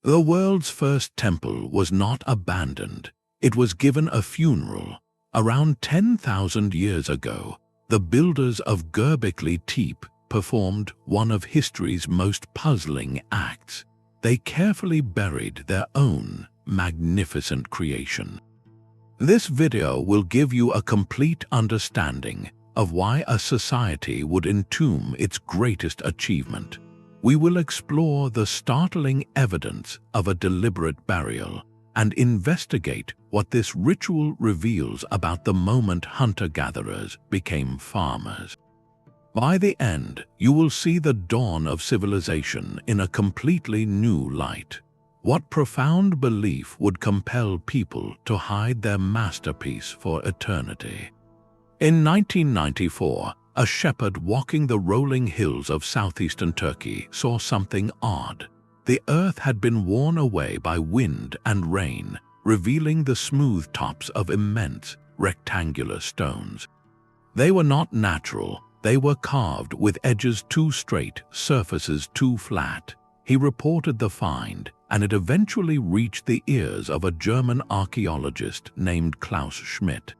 The world's first temple was not abandoned. It was given a funeral. Around 10,000 years ago, the builders of Göbekli Tepe performed one of history's most puzzling acts. They carefully buried their own magnificent creation. This video will give you a complete understanding of why a society would entomb its greatest achievement. We will explore the startling evidence of a deliberate burial and investigate what this ritual reveals about the moment hunter-gatherers became farmers. By the end, you will see the dawn of civilization in a completely new light. What profound belief would compel people to hide their masterpiece for eternity? In 1994, a shepherd walking the rolling hills of southeastern Turkey saw something odd. The earth had been worn away by wind and rain, revealing the smooth tops of immense, rectangular stones. They were not natural. They were carved with edges too straight, surfaces too flat. He reported the find, and it eventually reached the ears of a German archaeologist named Klaus Schmidt.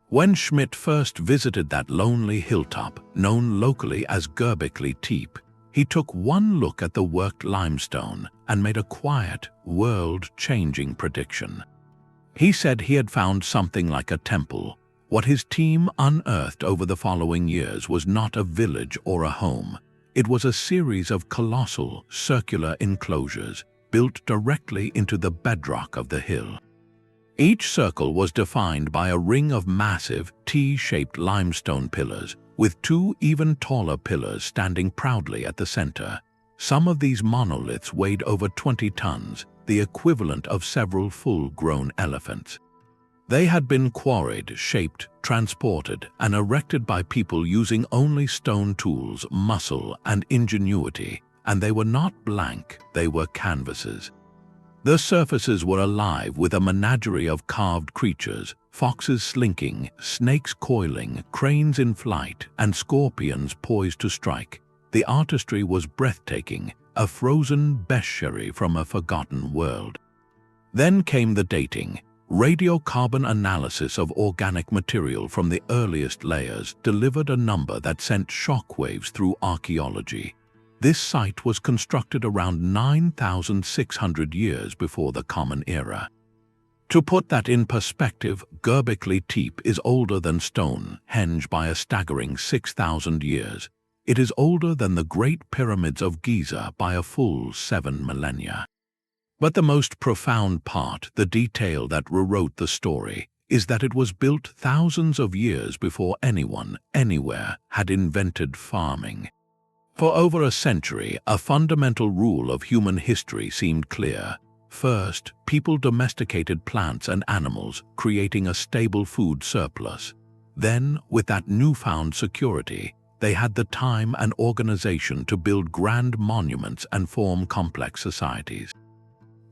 When Schmidt first visited that lonely hilltop, known locally as Göbekli Tepe, he took one look at the worked limestone and made a quiet, world-changing prediction. He said he had found something like a temple. What his team unearthed over the following years was not a village or a home. It was a series of colossal, circular enclosures built directly into the bedrock of the hill. Each circle was defined by a ring of massive, T-shaped limestone pillars, with two even taller pillars standing proudly at the center. Some of these monoliths weighed over 20 tons, the equivalent of several full-grown elephants. They had been quarried, shaped, transported, and erected by people using only stone tools, muscle, and ingenuity, and they were not blank, they were canvases. The surfaces were alive with a menagerie of carved creatures, foxes slinking, snakes coiling, cranes in flight, and scorpions poised to strike. The artistry was breathtaking, a frozen bestiary from a forgotten world. Then came the dating. Radiocarbon analysis of organic material from the earliest layers delivered a number that sent shockwaves through archaeology. This site was constructed around 9,600 years before the Common Era. To put that in perspective, Göbekli Tepe is older than Stonehenge by a staggering 6,000 years. It is older than the Great Pyramids of Giza by a full 7 millennia. But the most profound part, the detail that rewrote the story, is that it was built thousands of years before anyone, anywhere, had invented farming. For over a century, a fundamental rule of human history seemed clear. First, people domesticated plants and animals, creating a stable food surplus. Then, with that newfound security, they had the time and organization to build grand monuments and form complex societies.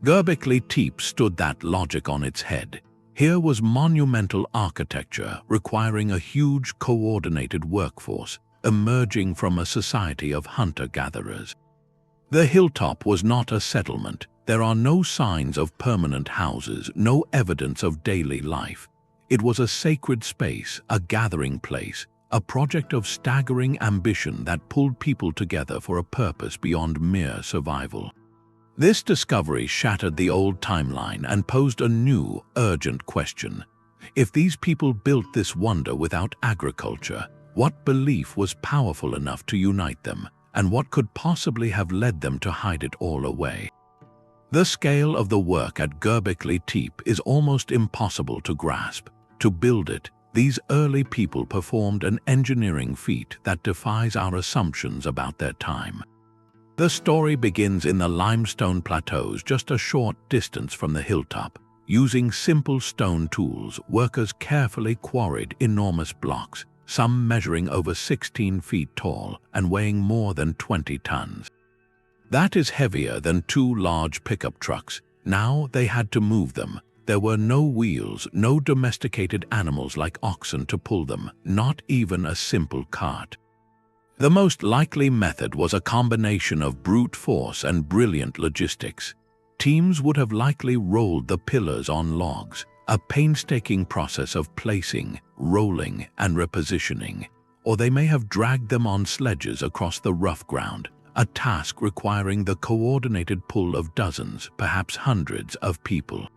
Göbekli Tepe stood that logic on its head. Here was monumental architecture requiring a huge coordinated workforce, emerging from a society of hunter-gatherers. The hilltop was not a settlement. There are no signs of permanent houses, no evidence of daily life. It was a sacred space, a gathering place, a project of staggering ambition that pulled people together for a purpose beyond mere survival. This discovery shattered the old timeline and posed a new, urgent question. If these people built this wonder without agriculture, what belief was powerful enough to unite them, and what could possibly have led them to hide it all away? The scale of the work at Göbekli Tepe is almost impossible to grasp. To build it, these early people performed an engineering feat that defies our assumptions about their time. The story begins in the limestone plateaus just a short distance from the hilltop. Using simple stone tools, workers carefully quarried enormous blocks, some measuring over 16 feet tall and weighing more than 20 tons. That is heavier than 2 large pickup trucks. Now they had to move them. There were no wheels, no domesticated animals like oxen to pull them, not even a simple cart. The most likely method was a combination of brute force and brilliant logistics. Teams would have likely rolled the pillars on logs, a painstaking process of placing, rolling, and repositioning, or they may have dragged them on sledges across the rough ground, a task requiring the coordinated pull of dozens, perhaps hundreds of people.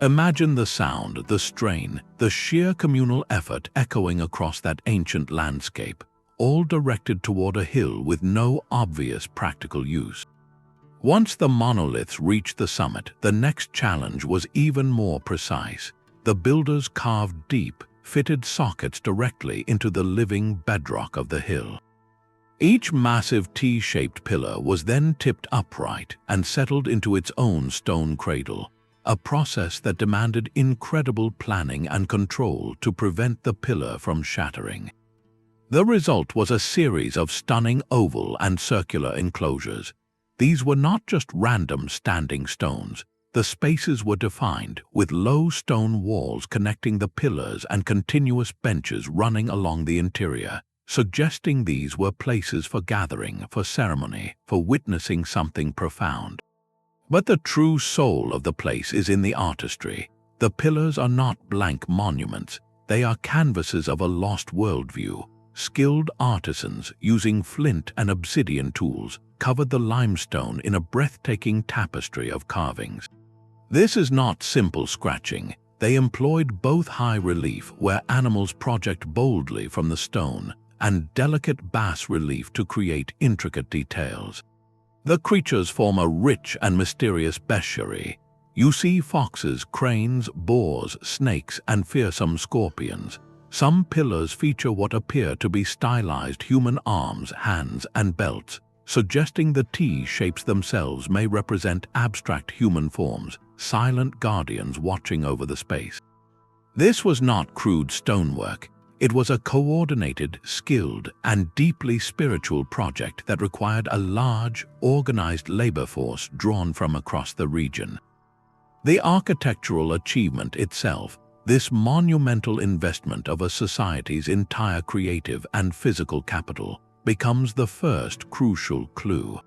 Imagine the sound, the strain, the sheer communal effort echoing across that ancient landscape, all directed toward a hill with no obvious practical use. Once the monoliths reached the summit, the next challenge was even more precise. The builders carved deep, fitted sockets directly into the living bedrock of the hill. Each massive T-shaped pillar was then tipped upright and settled into its own stone cradle, a process that demanded incredible planning and control to prevent the pillar from shattering. The result was a series of stunning oval and circular enclosures. These were not just random standing stones. The spaces were defined, with low stone walls connecting the pillars and continuous benches running along the interior, suggesting these were places for gathering, for ceremony, for witnessing something profound. But the true soul of the place is in the artistry. The pillars are not blank monuments. They are canvases of a lost worldview. Skilled artisans, using flint and obsidian tools, covered the limestone in a breathtaking tapestry of carvings. This is not simple scratching. They employed both high relief, where animals project boldly from the stone, and delicate bas relief to create intricate details. The creatures form a rich and mysterious bestiary. You see foxes, cranes, boars, snakes, and fearsome scorpions. Some pillars feature what appear to be stylized human arms, hands, and belts, suggesting the T-shapes themselves may represent abstract human forms, silent guardians watching over the space. This was not crude stonework. It was a coordinated, skilled, and deeply spiritual project that required a large, organized labor force drawn from across the region. The architectural achievement itself, this monumental investment of a society's entire creative and physical capital, becomes the first crucial clue.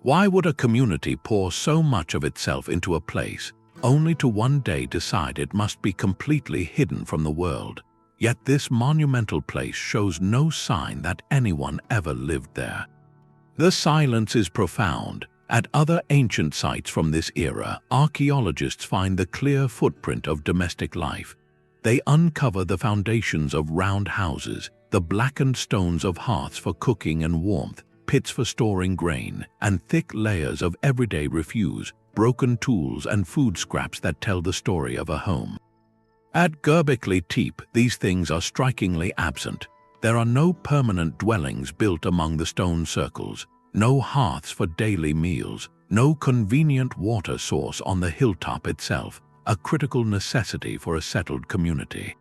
Why would a community pour so much of itself into a place, only to one day decide it must be completely hidden from the world? Yet this monumental place shows no sign that anyone ever lived there. The silence is profound. At other ancient sites from this era, archaeologists find the clear footprint of domestic life. They uncover the foundations of round houses, the blackened stones of hearths for cooking and warmth, pits for storing grain, and thick layers of everyday refuse, broken tools and food scraps that tell the story of a home. At Göbekli Tepe, these things are strikingly absent. There are no permanent dwellings built among the stone circles, no hearths for daily meals, no convenient water source on the hilltop itself, a critical necessity for a settled community.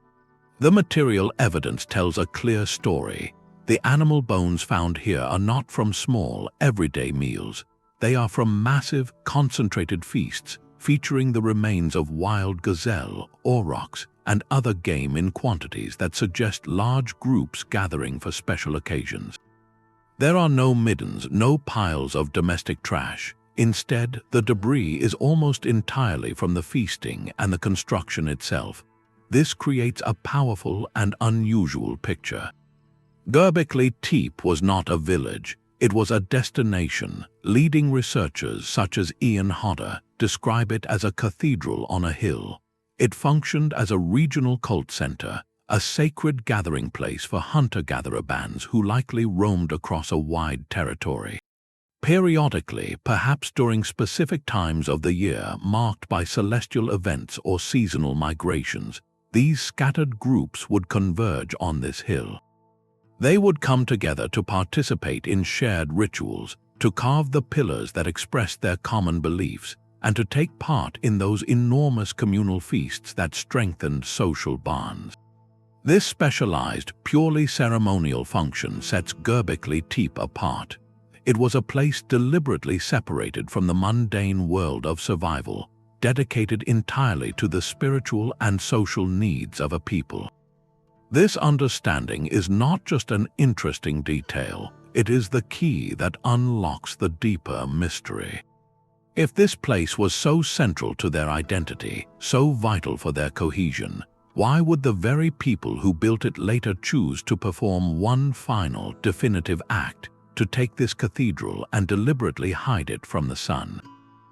The material evidence tells a clear story. The animal bones found here are not from small, everyday meals. They are from massive, concentrated feasts, featuring the remains of wild gazelle, aurochs, and other game in quantities that suggest large groups gathering for special occasions. There are no middens, no piles of domestic trash. Instead, the debris is almost entirely from the feasting and the construction itself. This creates a powerful and unusual picture. Göbekli Tepe was not a village, it was a destination. Leading researchers such as Ian Hodder describe it as a cathedral on a hill. It functioned as a regional cult center, a sacred gathering place for hunter-gatherer bands who likely roamed across a wide territory. Periodically, perhaps during specific times of the year marked by celestial events or seasonal migrations, these scattered groups would converge on this hill. They would come together to participate in shared rituals, to carve the pillars that expressed their common beliefs, and to take part in those enormous communal feasts that strengthened social bonds. This specialized, purely ceremonial function sets Göbekli Tepe apart. It was a place deliberately separated from the mundane world of survival, dedicated entirely to the spiritual and social needs of a people. This understanding is not just an interesting detail, it is the key that unlocks the deeper mystery. If this place was so central to their identity, so vital for their cohesion, why would the very people who built it later choose to perform one final, definitive act to take this cathedral and deliberately hide it from the sun?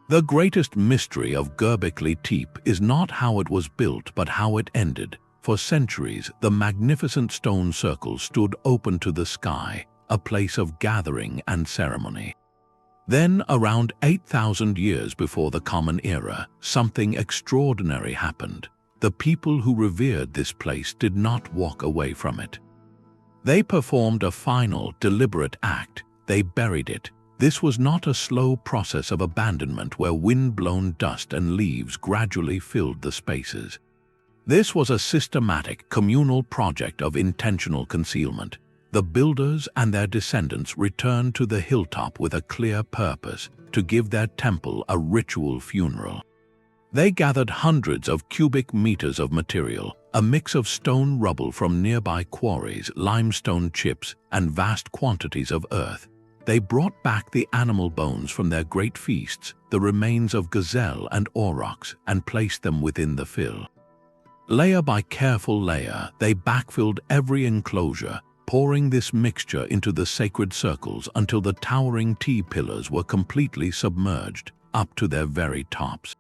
The greatest mystery of Göbekli Tepe is not how it was built but how it ended. For centuries, the magnificent stone circle stood open to the sky, a place of gathering and ceremony. Then, around 8,000 years before the Common Era, something extraordinary happened. The people who revered this place did not walk away from it. They performed a final, deliberate act. They buried it. This was not a slow process of abandonment where wind-blown dust and leaves gradually filled the spaces. This was a systematic, communal project of intentional concealment. The builders and their descendants returned to the hilltop with a clear purpose: to give their temple a ritual funeral. They gathered hundreds of cubic meters of material, a mix of stone rubble from nearby quarries, limestone chips, and vast quantities of earth. They brought back the animal bones from their great feasts, the remains of gazelle and aurochs, and placed them within the fill. Layer by careful layer, they backfilled every enclosure, pouring this mixture into the sacred circles until the towering T-pillars were completely submerged, up to their very tops.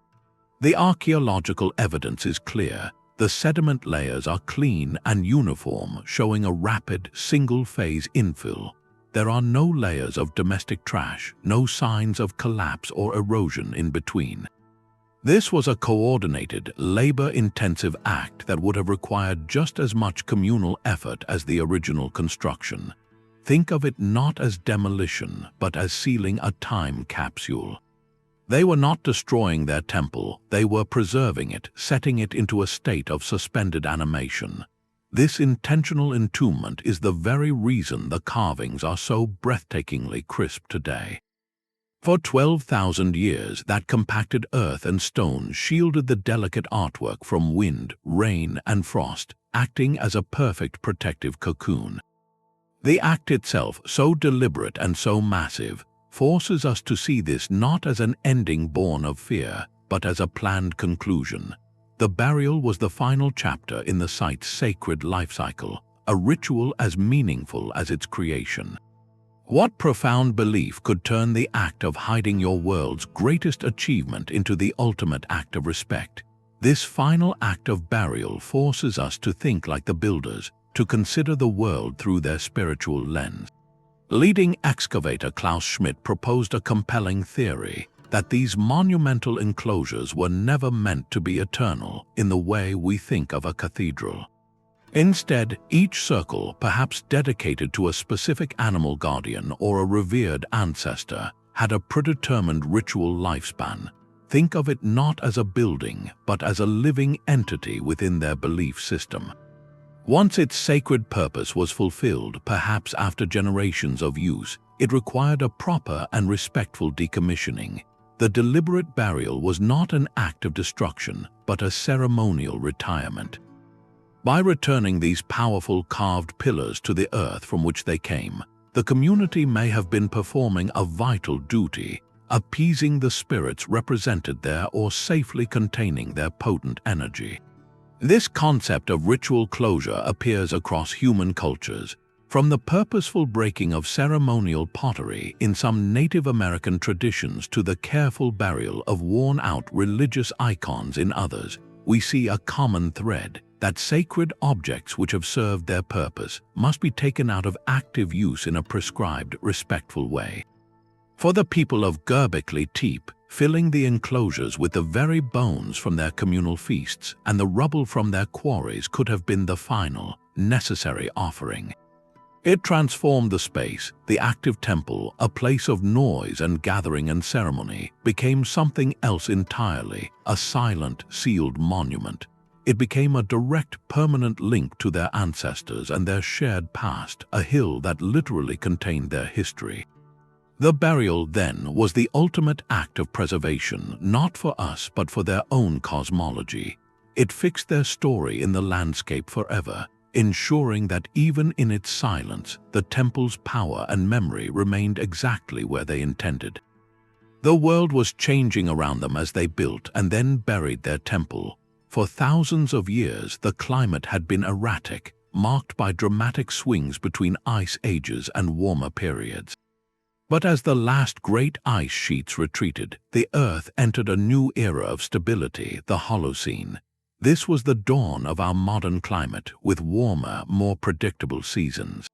The archaeological evidence is clear. The sediment layers are clean and uniform, showing a rapid, single-phase infill. There are no layers of domestic trash, no signs of collapse or erosion in between. This was a coordinated, labor-intensive act that would have required just as much communal effort as the original construction. Think of it not as demolition, but as sealing a time capsule. They were not destroying their temple, they were preserving it, setting it into a state of suspended animation. This intentional entombment is the very reason the carvings are so breathtakingly crisp today. For 12,000 years, that compacted earth and stone shielded the delicate artwork from wind, rain, and frost, acting as a perfect protective cocoon. The act itself, so deliberate and so massive, forces us to see this not as an ending born of fear, but as a planned conclusion. The burial was the final chapter in the site's sacred life cycle, a ritual as meaningful as its creation. What profound belief could turn the act of hiding your world's greatest achievement into the ultimate act of respect? This final act of burial forces us to think like the builders, to consider the world through their spiritual lens. Leading excavator Klaus Schmidt proposed a compelling theory that these monumental enclosures were never meant to be eternal in the way we think of a cathedral. Instead, each circle, perhaps dedicated to a specific animal guardian or a revered ancestor, had a predetermined ritual lifespan. Think of it not as a building, but as a living entity within their belief system. Once its sacred purpose was fulfilled, perhaps after generations of use, it required a proper and respectful decommissioning. The deliberate burial was not an act of destruction, but a ceremonial retirement. By returning these powerful carved pillars to the earth from which they came, the community may have been performing a vital duty, appeasing the spirits represented there or safely containing their potent energy. This concept of ritual closure appears across human cultures, from the purposeful breaking of ceremonial pottery in some Native American traditions to the careful burial of worn-out religious icons in others. We see a common thread: that sacred objects which have served their purpose must be taken out of active use in a prescribed, respectful way. For the people of Göbekli Tepe, filling the enclosures with the very bones from their communal feasts and the rubble from their quarries could have been the final, necessary offering. It transformed the space. The active temple, a place of noise and gathering and ceremony, became something else entirely, a silent, sealed monument. It became a direct, permanent link to their ancestors and their shared past, a hill that literally contained their history. The burial, then, was the ultimate act of preservation, not for us but for their own cosmology. It fixed their story in the landscape forever, ensuring that even in its silence, the temple's power and memory remained exactly where they intended. The world was changing around them as they built and then buried their temple. For thousands of years, the climate had been erratic, marked by dramatic swings between ice ages and warmer periods. But as the last great ice sheets retreated, the Earth entered a new era of stability, the Holocene. This was the dawn of our modern climate, with warmer, more predictable seasons.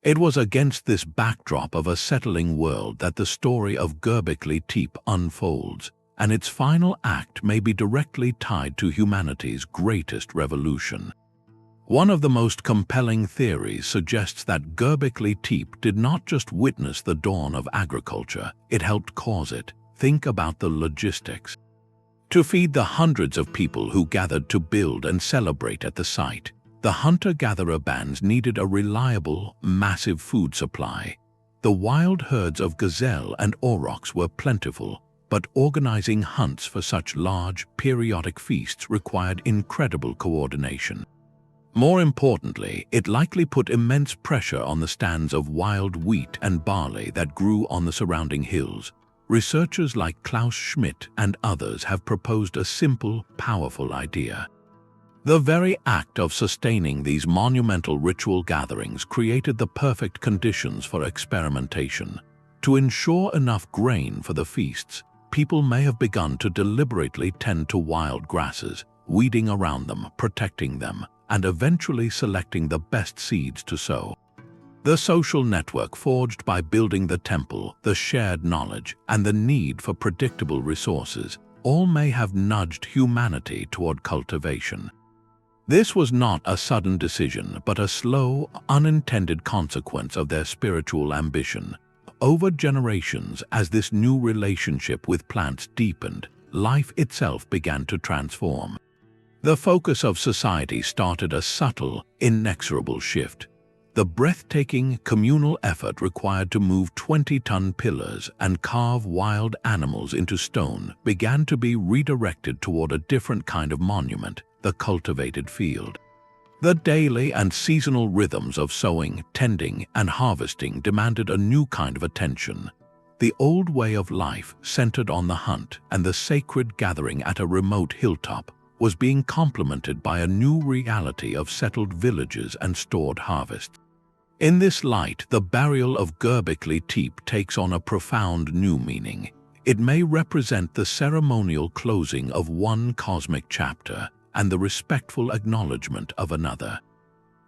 It was against this backdrop of a settling world that the story of Göbekli Tepe unfolds, and its final act may be directly tied to humanity's greatest revolution. One of the most compelling theories suggests that Göbekli Tepe did not just witness the dawn of agriculture, it helped cause it. Think about the logistics. To feed the hundreds of people who gathered to build and celebrate at the site, the hunter-gatherer bands needed a reliable, massive food supply. The wild herds of gazelle and aurochs were plentiful, but organizing hunts for such large, periodic feasts required incredible coordination. More importantly, it likely put immense pressure on the stands of wild wheat and barley that grew on the surrounding hills. Researchers like Klaus Schmidt and others have proposed a simple, powerful idea. The very act of sustaining these monumental ritual gatherings created the perfect conditions for experimentation. To ensure enough grain for the feasts, people may have begun to deliberately tend to wild grasses, weeding around them, protecting them, and eventually selecting the best seeds to sow. The social network forged by building the temple, the shared knowledge, and the need for predictable resources all may have nudged humanity toward cultivation. This was not a sudden decision, but a slow, unintended consequence of their spiritual ambition. Over generations, as this new relationship with plants deepened, life itself began to transform. The focus of society started a subtle, inexorable shift. The breathtaking, communal effort required to move 20-ton pillars and carve wild animals into stone began to be redirected toward a different kind of monument, the cultivated field. The daily and seasonal rhythms of sowing, tending, and harvesting demanded a new kind of attention. The old way of life, centered on the hunt and the sacred gathering at a remote hilltop, was being complemented by a new reality of settled villages and stored harvests. In this light, the burial of Göbekli Tepe takes on a profound new meaning. It may represent the ceremonial closing of one cosmic chapter and the respectful acknowledgement of another.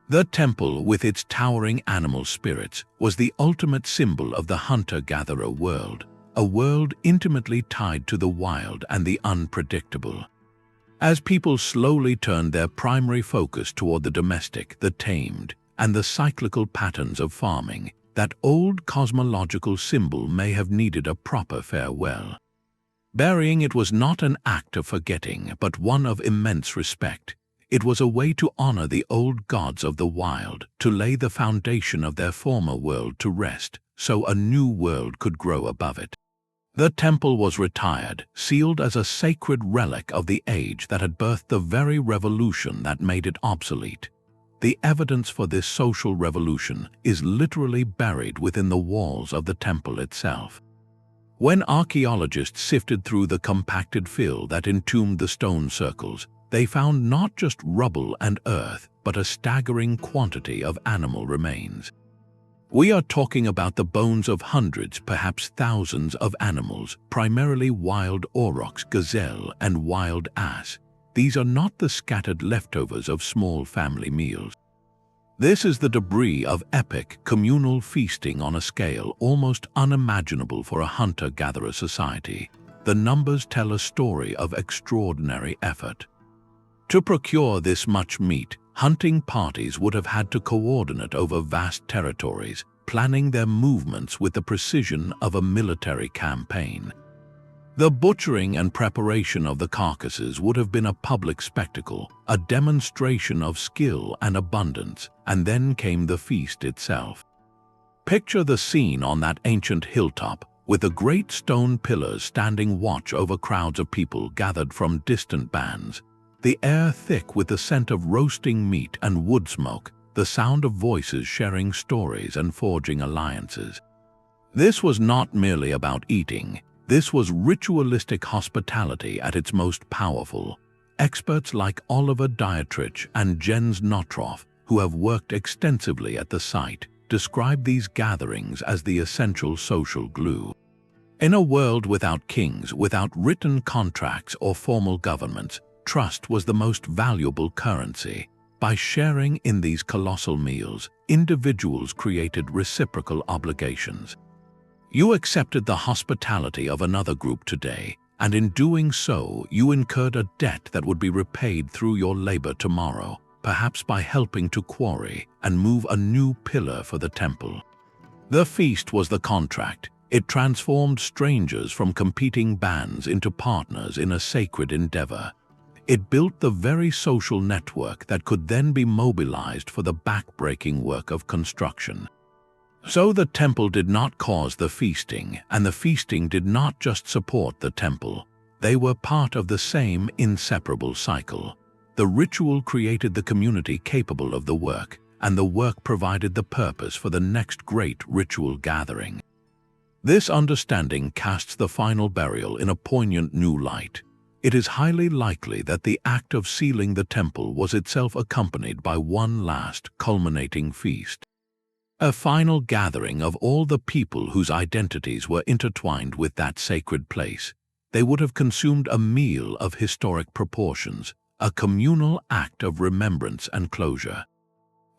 The temple, with its towering animal spirits, was the ultimate symbol of the hunter-gatherer world, a world intimately tied to the wild and the unpredictable. As people slowly turned their primary focus toward the domestic, the tamed, and the cyclical patterns of farming, that old cosmological symbol may have needed a proper farewell. Burying it was not an act of forgetting, but one of immense respect. It was a way to honor the old gods of the wild, to lay the foundation of their former world to rest, so a new world could grow above it. The temple was retired, sealed as a sacred relic of the age that had birthed the very revolution that made it obsolete. The evidence for this social revolution is literally buried within the walls of the temple itself. When archaeologists sifted through the compacted fill that entombed the stone circles, they found not just rubble and earth, but a staggering quantity of animal remains. We are talking about the bones of hundreds, perhaps thousands of animals, primarily wild aurochs, gazelle, and wild ass. These are not the scattered leftovers of small family meals. This is the debris of epic, communal feasting on a scale almost unimaginable for a hunter-gatherer society. The numbers tell a story of extraordinary effort. To procure this much meat, hunting parties would have had to coordinate over vast territories, planning their movements with the precision of a military campaign. The butchering and preparation of the carcasses would have been a public spectacle, a demonstration of skill and abundance, and then came the feast itself. Picture the scene on that ancient hilltop, with the great stone pillars standing watch over crowds of people gathered from distant bands. The air thick with the scent of roasting meat and wood smoke, the sound of voices sharing stories and forging alliances. This was not merely about eating. This was ritualistic hospitality at its most powerful. Experts like Oliver Dietrich and Jens Nottroff, who have worked extensively at the site, describe these gatherings as the essential social glue. In a world without kings, without written contracts or formal governments, trust was the most valuable currency. By sharing in these colossal meals, individuals created reciprocal obligations. You accepted the hospitality of another group today, and in doing so, you incurred a debt that would be repaid through your labor tomorrow, perhaps by helping to quarry and move a new pillar for the temple. The feast was the contract. It transformed strangers from competing bands into partners in a sacred endeavor. It built the very social network that could then be mobilized for the back-breaking work of construction. So the temple did not cause the feasting, and the feasting did not just support the temple. They were part of the same inseparable cycle. The ritual created the community capable of the work, and the work provided the purpose for the next great ritual gathering. This understanding casts the final burial in a poignant new light. It is highly likely that the act of sealing the temple was itself accompanied by one last, culminating feast. A final gathering of all the people whose identities were intertwined with that sacred place. They would have consumed a meal of historic proportions, a communal act of remembrance and closure.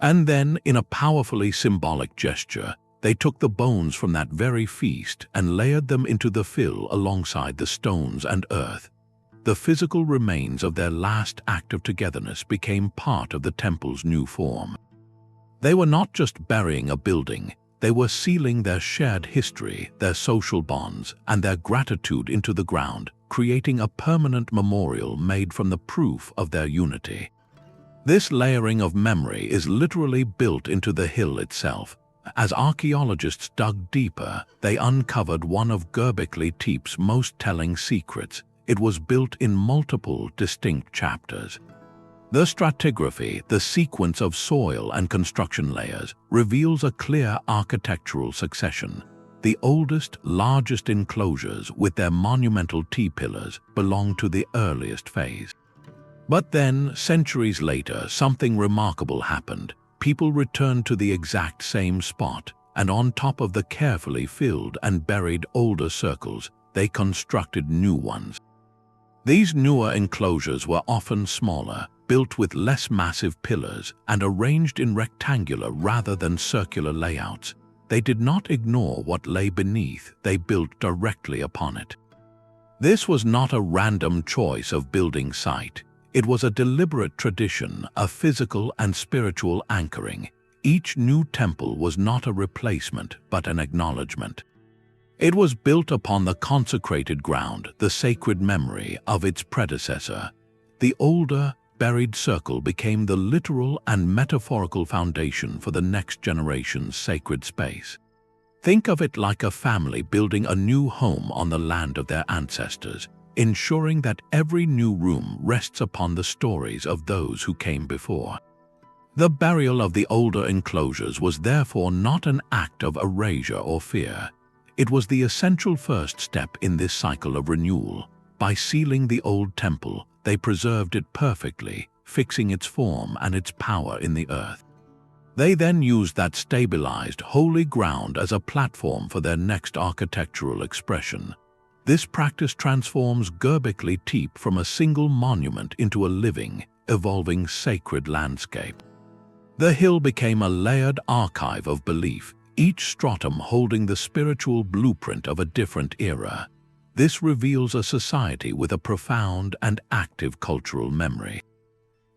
And then, in a powerfully symbolic gesture, they took the bones from that very feast and layered them into the fill alongside the stones and earth. The physical remains of their last act of togetherness became part of the temple's new form. They were not just burying a building, they were sealing their shared history, their social bonds, and their gratitude into the ground, creating a permanent memorial made from the proof of their unity. This layering of memory is literally built into the hill itself. As archaeologists dug deeper, they uncovered one of Göbekli Tepe's most telling secrets. It was built in multiple distinct chapters. The stratigraphy, the sequence of soil and construction layers, reveals a clear architectural succession. The oldest, largest enclosures with their monumental T-pillars belong to the earliest phase. But then, centuries later, something remarkable happened. People returned to the exact same spot, and on top of the carefully filled and buried older circles, they constructed new ones. These newer enclosures were often smaller, built with less massive pillars, and arranged in rectangular rather than circular layouts. They did not ignore what lay beneath, they built directly upon it. This was not a random choice of building site. It was a deliberate tradition, a physical and spiritual anchoring. Each new temple was not a replacement, but an acknowledgement. It was built upon the consecrated ground, the sacred memory of its predecessor. The older, buried circle became the literal and metaphorical foundation for the next generation's sacred space. Think of it like a family building a new home on the land of their ancestors, ensuring that every new room rests upon the stories of those who came before. The burial of the older enclosures was therefore not an act of erasure or fear. It was the essential first step in this cycle of renewal. By sealing the old temple, they preserved it perfectly, fixing its form and its power in the earth. They then used that stabilized, holy ground as a platform for their next architectural expression. This practice transforms Göbekli Tepe from a single monument into a living, evolving sacred landscape. The hill became a layered archive of belief, each stratum holding the spiritual blueprint of a different era. This reveals a society with a profound and active cultural memory.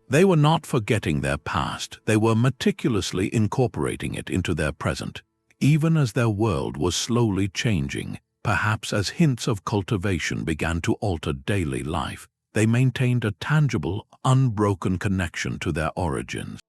They were not forgetting their past, they were meticulously incorporating it into their present, even as their world was slowly changing. Perhaps as hints of cultivation began to alter daily life, they maintained a tangible, unbroken connection to their origins.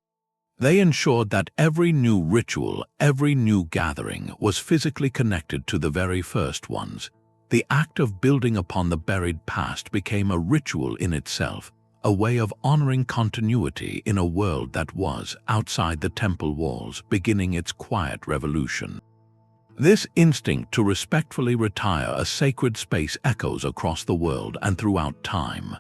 They ensured that every new ritual, every new gathering was physically connected to the very first ones. The act of building upon the buried past became a ritual in itself, a way of honoring continuity in a world that was, outside the temple walls, beginning its quiet revolution. This instinct to respectfully retire a sacred space echoes across the world and throughout time.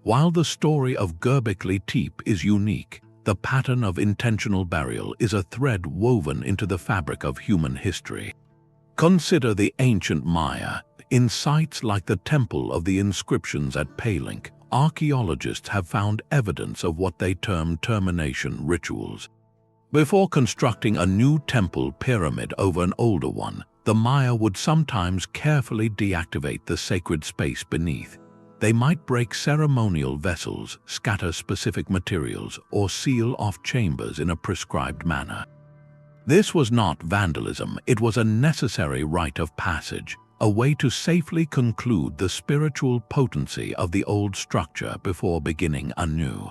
While the story of Göbekli Tepe is unique, the pattern of intentional burial is a thread woven into the fabric of human history. Consider the ancient Maya. In sites like the Temple of the Inscriptions at Palenque, archaeologists have found evidence of what they term termination rituals. Before constructing a new temple pyramid over an older one, the Maya would sometimes carefully deactivate the sacred space beneath. They might break ceremonial vessels, scatter specific materials, or seal off chambers in a prescribed manner. This was not vandalism, it was a necessary rite of passage, a way to safely conclude the spiritual potency of the old structure before beginning anew.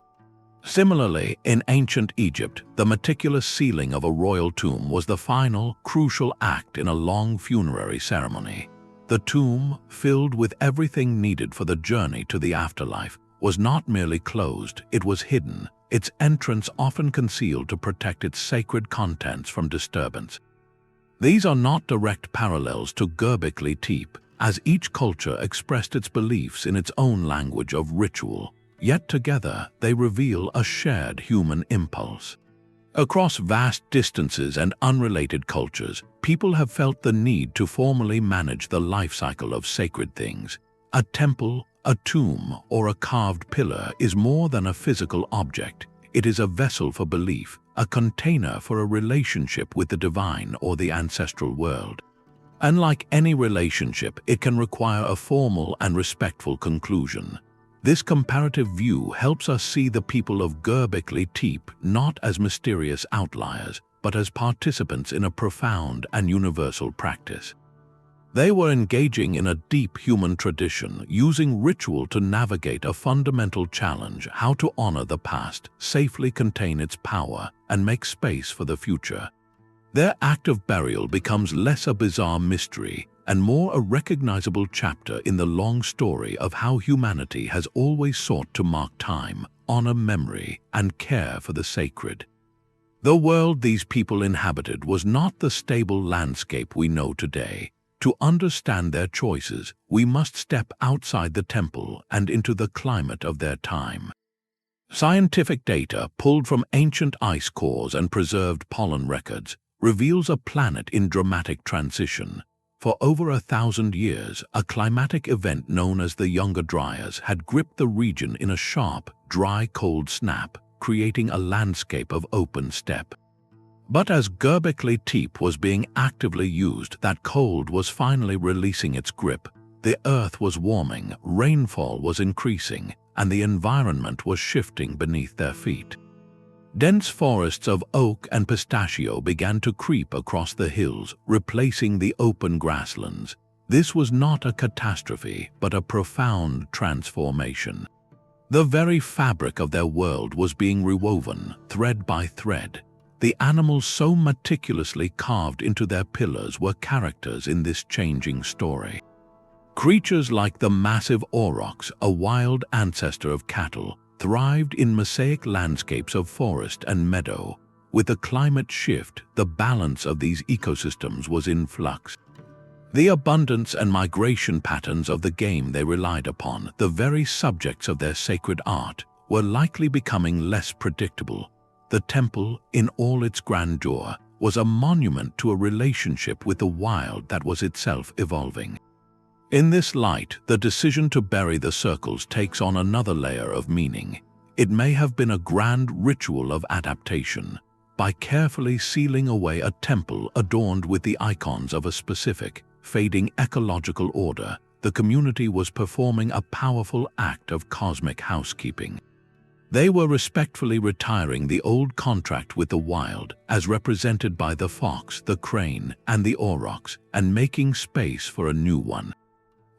Similarly, in ancient Egypt, the meticulous sealing of a royal tomb was the final, crucial act in a long funerary ceremony. The tomb, filled with everything needed for the journey to the afterlife, was not merely closed, it was hidden, its entrance often concealed to protect its sacred contents from disturbance. These are not direct parallels to Göbekli Tepe, as each culture expressed its beliefs in its own language of ritual, yet together they reveal a shared human impulse. Across vast distances and unrelated cultures, people have felt the need to formally manage the life cycle of sacred things. A temple, a tomb, or a carved pillar is more than a physical object. It is a vessel for belief, a container for a relationship with the divine or the ancestral world. And like any relationship, it can require a formal and respectful conclusion. This comparative view helps us see the people of Göbekli Tepe not as mysterious outliers, but as participants in a profound and universal practice. They were engaging in a deep human tradition, using ritual to navigate a fundamental challenge: how to honor the past, safely contain its power, and make space for the future. Their act of burial becomes less a bizarre mystery and more a recognizable chapter in the long story of how humanity has always sought to mark time, honor memory, and care for the sacred. The world these people inhabited was not the stable landscape we know today. To understand their choices, we must step outside the temple and into the climate of their time. Scientific data pulled from ancient ice cores and preserved pollen records reveals a planet in dramatic transition. For over 1,000 years, a climatic event known as the Younger Dryas had gripped the region in a sharp, dry, cold snap, creating a landscape of open steppe. But as Göbekli Tepe was being actively used, that cold was finally releasing its grip. The earth was warming, rainfall was increasing, and the environment was shifting beneath their feet. Dense forests of oak and pistachio began to creep across the hills, replacing the open grasslands. This was not a catastrophe, but a profound transformation. The very fabric of their world was being rewoven, thread by thread. The animals so meticulously carved into their pillars were characters in this changing story. Creatures like the massive aurochs, a wild ancestor of cattle, thrived in mosaic landscapes of forest and meadow. With the climate shift, the balance of these ecosystems was in flux. The abundance and migration patterns of the game they relied upon, the very subjects of their sacred art, were likely becoming less predictable. The temple, in all its grandeur, was a monument to a relationship with the wild that was itself evolving. In this light, the decision to bury the circles takes on another layer of meaning. It may have been a grand ritual of adaptation. By carefully sealing away a temple adorned with the icons of a specific, fading ecological order, the community was performing a powerful act of cosmic housekeeping. They were respectfully retiring the old contract with the wild, as represented by the fox, the crane, and the aurochs, and making space for a new one.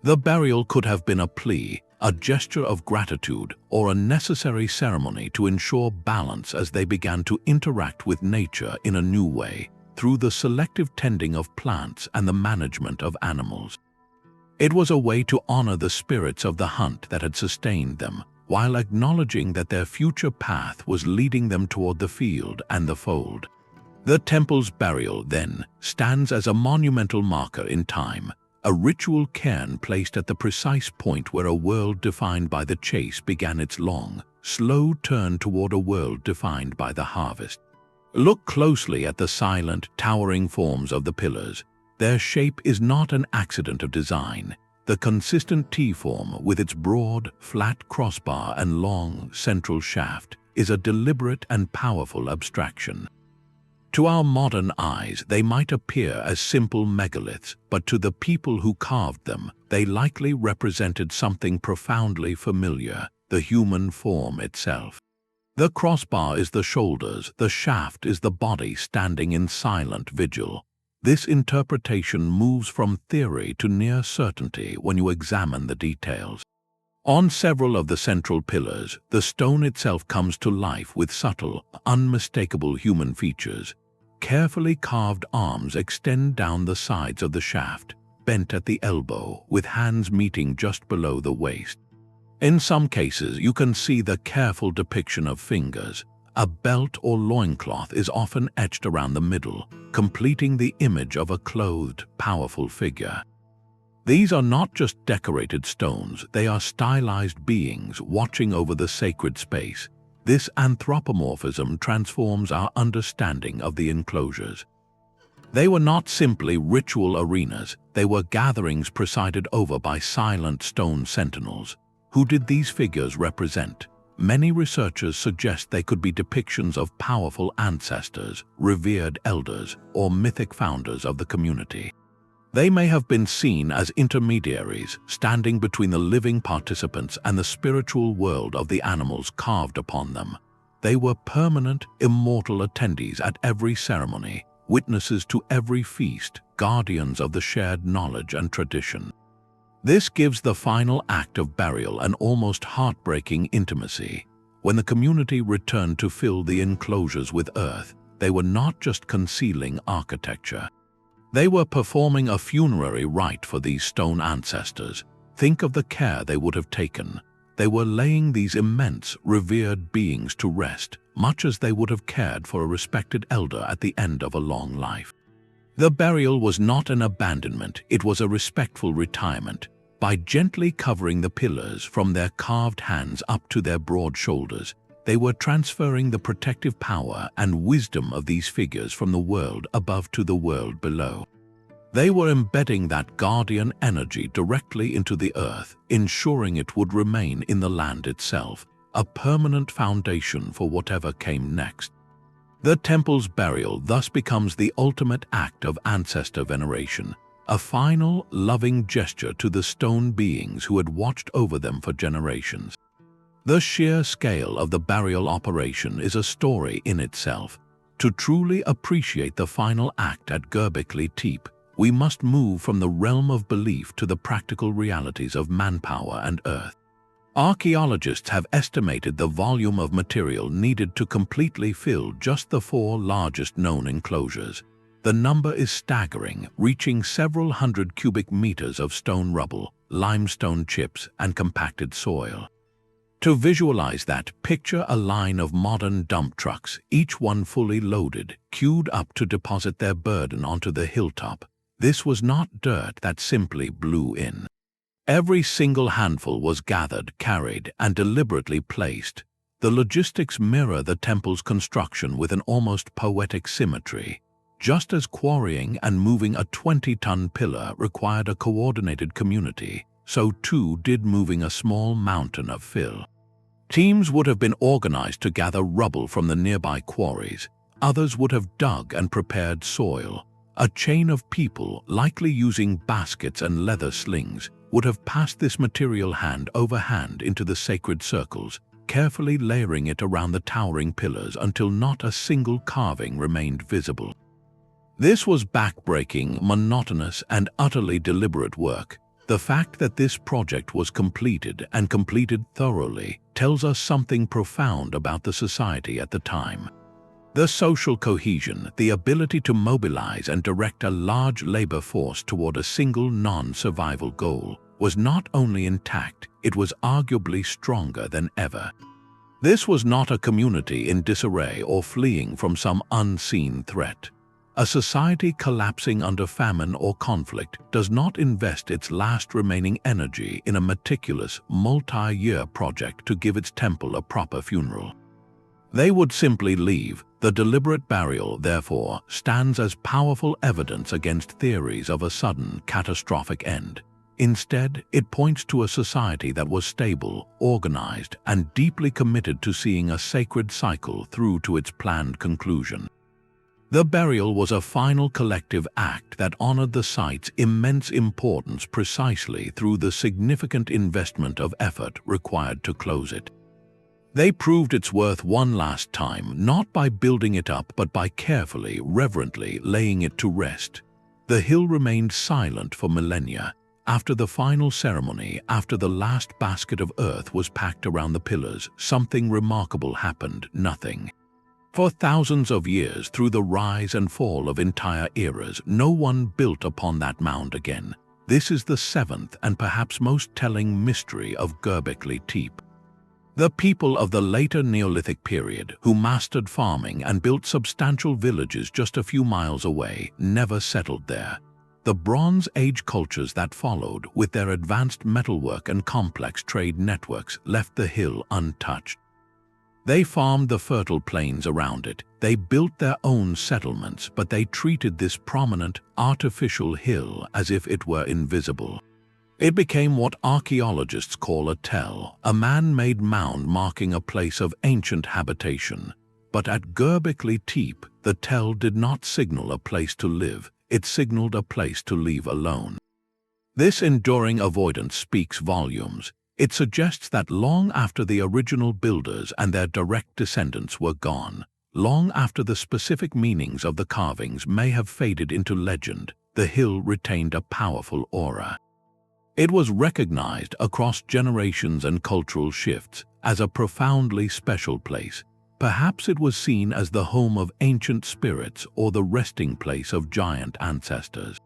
The burial could have been a plea, a gesture of gratitude, or a necessary ceremony to ensure balance as they began to interact with nature in a new way, through the selective tending of plants and the management of animals. It was a way to honor the spirits of the hunt that had sustained them, while acknowledging that their future path was leading them toward the field and the fold. The temple's burial, then, stands as a monumental marker in time, a ritual cairn placed at the precise point where a world defined by the chase began its long, slow turn toward a world defined by the harvest. Look closely at the silent, towering forms of the pillars. Their shape is not an accident of design. The consistent T-form, with its broad, flat crossbar and long, central shaft, is a deliberate and powerful abstraction. To our modern eyes, they might appear as simple megaliths, but to the people who carved them, they likely represented something profoundly familiar, the human form itself. The crossbar is the shoulders, the shaft is the body standing in silent vigil. This interpretation moves from theory to near certainty when you examine the details. On several of the central pillars, the stone itself comes to life with subtle, unmistakable human features. Carefully carved arms extend down the sides of the shaft, bent at the elbow, with hands meeting just below the waist. In some cases, you can see the careful depiction of fingers. A belt or loincloth is often etched around the middle, completing the image of a clothed, powerful figure. These are not just decorated stones, they are stylized beings watching over the sacred space. This anthropomorphism transforms our understanding of the enclosures. They were not simply ritual arenas, they were gatherings presided over by silent stone sentinels. Who did these figures represent? Many researchers suggest they could be depictions of powerful ancestors, revered elders, or mythic founders of the community. They may have been seen as intermediaries, standing between the living participants and the spiritual world of the animals carved upon them. They were permanent, immortal attendees at every ceremony, witnesses to every feast, guardians of the shared knowledge and tradition. This gives the final act of burial an almost heartbreaking intimacy. When the community returned to fill the enclosures with earth, they were not just concealing architecture. They were performing a funerary rite for these stone ancestors. Think of the care they would have taken. They were laying these immense, revered beings to rest, much as they would have cared for a respected elder at the end of a long life. The burial was not an abandonment, it was a respectful retirement. By gently covering the pillars from their carved hands up to their broad shoulders, they were transferring the protective power and wisdom of these figures from the world above to the world below. They were embedding that guardian energy directly into the earth, ensuring it would remain in the land itself, a permanent foundation for whatever came next. The temple's burial thus becomes the ultimate act of ancestor veneration, a final, loving gesture to the stone beings who had watched over them for generations. The sheer scale of the burial operation is a story in itself. To truly appreciate the final act at Göbekli Tepe, we must move from the realm of belief to the practical realities of manpower and earth. Archaeologists have estimated the volume of material needed to completely fill just the 4 largest known enclosures. The number is staggering, reaching several hundred cubic meters of stone rubble, limestone chips, and compacted soil. To visualize that, picture a line of modern dump trucks, each one fully loaded, queued up to deposit their burden onto the hilltop. This was not dirt that simply blew in. Every single handful was gathered, carried, and deliberately placed. The logistics mirror the temple's construction with an almost poetic symmetry. Just as quarrying and moving a 20-ton pillar required a coordinated community, so too did moving a small mountain of fill. Teams would have been organized to gather rubble from the nearby quarries. Others would have dug and prepared soil. A chain of people, likely using baskets and leather slings, would have passed this material hand over hand into the sacred circles, carefully layering it around the towering pillars until not a single carving remained visible. This was backbreaking, monotonous, and utterly deliberate work. The fact that this project was completed and completed thoroughly tells us something profound about the society at the time. The social cohesion, the ability to mobilize and direct a large labor force toward a single non-survival goal, was not only intact, it was arguably stronger than ever. This was not a community in disarray or fleeing from some unseen threat. A society collapsing under famine or conflict does not invest its last remaining energy in a meticulous, multi-year project to give its temple a proper funeral. They would simply leave. The deliberate burial, therefore, stands as powerful evidence against theories of a sudden, catastrophic end. Instead, it points to a society that was stable, organized, and deeply committed to seeing a sacred cycle through to its planned conclusion. The burial was a final collective act that honored the site's immense importance precisely through the significant investment of effort required to close it. They proved its worth one last time, not by building it up but by carefully, reverently laying it to rest. The hill remained silent for millennia. After the final ceremony, after the last basket of earth was packed around the pillars, something remarkable happened: nothing. For thousands of years, through the rise and fall of entire eras, no one built upon that mound again. This is the seventh and perhaps most telling mystery of Göbekli Tepe. The people of the later Neolithic period, who mastered farming and built substantial villages just a few miles away, never settled there. The Bronze Age cultures that followed, with their advanced metalwork and complex trade networks, left the hill untouched. They farmed the fertile plains around it. They built their own settlements, but they treated this prominent, artificial hill as if it were invisible. It became what archaeologists call a tell, a man-made mound marking a place of ancient habitation. But at Göbekli Tepe, the tell did not signal a place to live, it signaled a place to leave alone. This enduring avoidance speaks volumes. It suggests that long after the original builders and their direct descendants were gone, long after the specific meanings of the carvings may have faded into legend, the hill retained a powerful aura. It was recognized across generations and cultural shifts as a profoundly special place. Perhaps it was seen as the home of ancient spirits or the resting place of giant ancestors.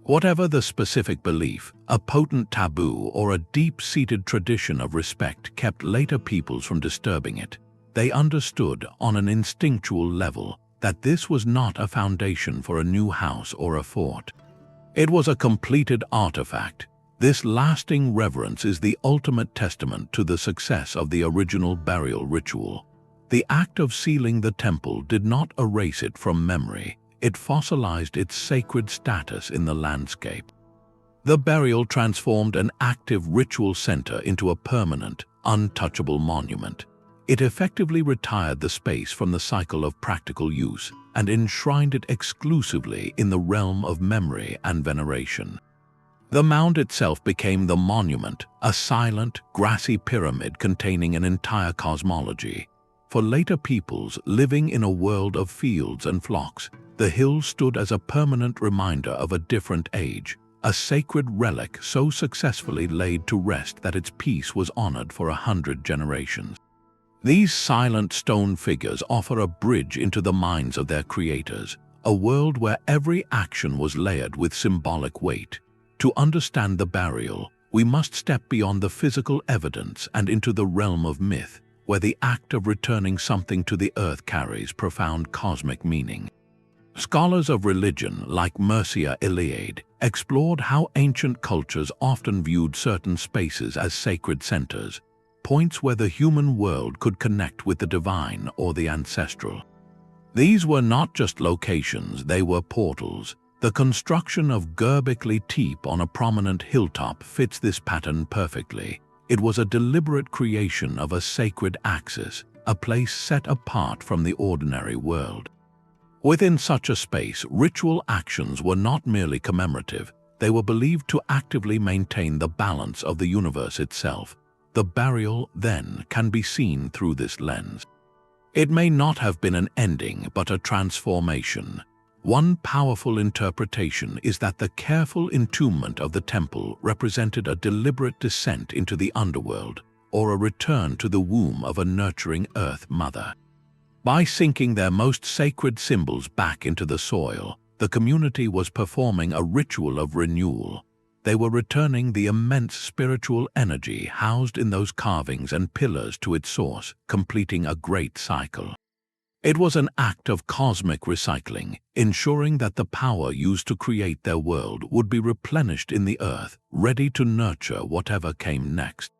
Whatever the specific belief, a potent taboo or a deep-seated tradition of respect kept later peoples from disturbing it. They understood on an instinctual level that this was not a foundation for a new house or a fort. It was a completed artifact. This lasting reverence is the ultimate testament to the success of the original burial ritual. The act of sealing the temple did not erase it from memory. It fossilized its sacred status in the landscape. The burial transformed an active ritual center into a permanent, untouchable monument. It effectively retired the space from the cycle of practical use and enshrined it exclusively in the realm of memory and veneration. The mound itself became the monument, a silent, grassy pyramid containing an entire cosmology. For later peoples living in a world of fields and flocks, the hill stood as a permanent reminder of a different age, a sacred relic so successfully laid to rest that its peace was honored for 100 generations. These silent stone figures offer a bridge into the minds of their creators, a world where every action was layered with symbolic weight. To understand the burial, we must step beyond the physical evidence and into the realm of myth, where the act of returning something to the earth carries profound cosmic meaning. Scholars of religion like Mircea Eliade explored how ancient cultures often viewed certain spaces as sacred centers, points where the human world could connect with the divine or the ancestral. These were not just locations, they were portals. The construction of Göbekli Tepe on a prominent hilltop fits this pattern perfectly. It was a deliberate creation of a sacred axis, a place set apart from the ordinary world. Within such a space, ritual actions were not merely commemorative, they were believed to actively maintain the balance of the universe itself. The burial, then, can be seen through this lens. It may not have been an ending, but a transformation. One powerful interpretation is that the careful entombment of the temple represented a deliberate descent into the underworld, or a return to the womb of a nurturing Earth Mother. By sinking their most sacred symbols back into the soil, the community was performing a ritual of renewal. They were returning the immense spiritual energy housed in those carvings and pillars to its source, completing a great cycle. It was an act of cosmic recycling, ensuring that the power used to create their world would be replenished in the earth, ready to nurture whatever came next.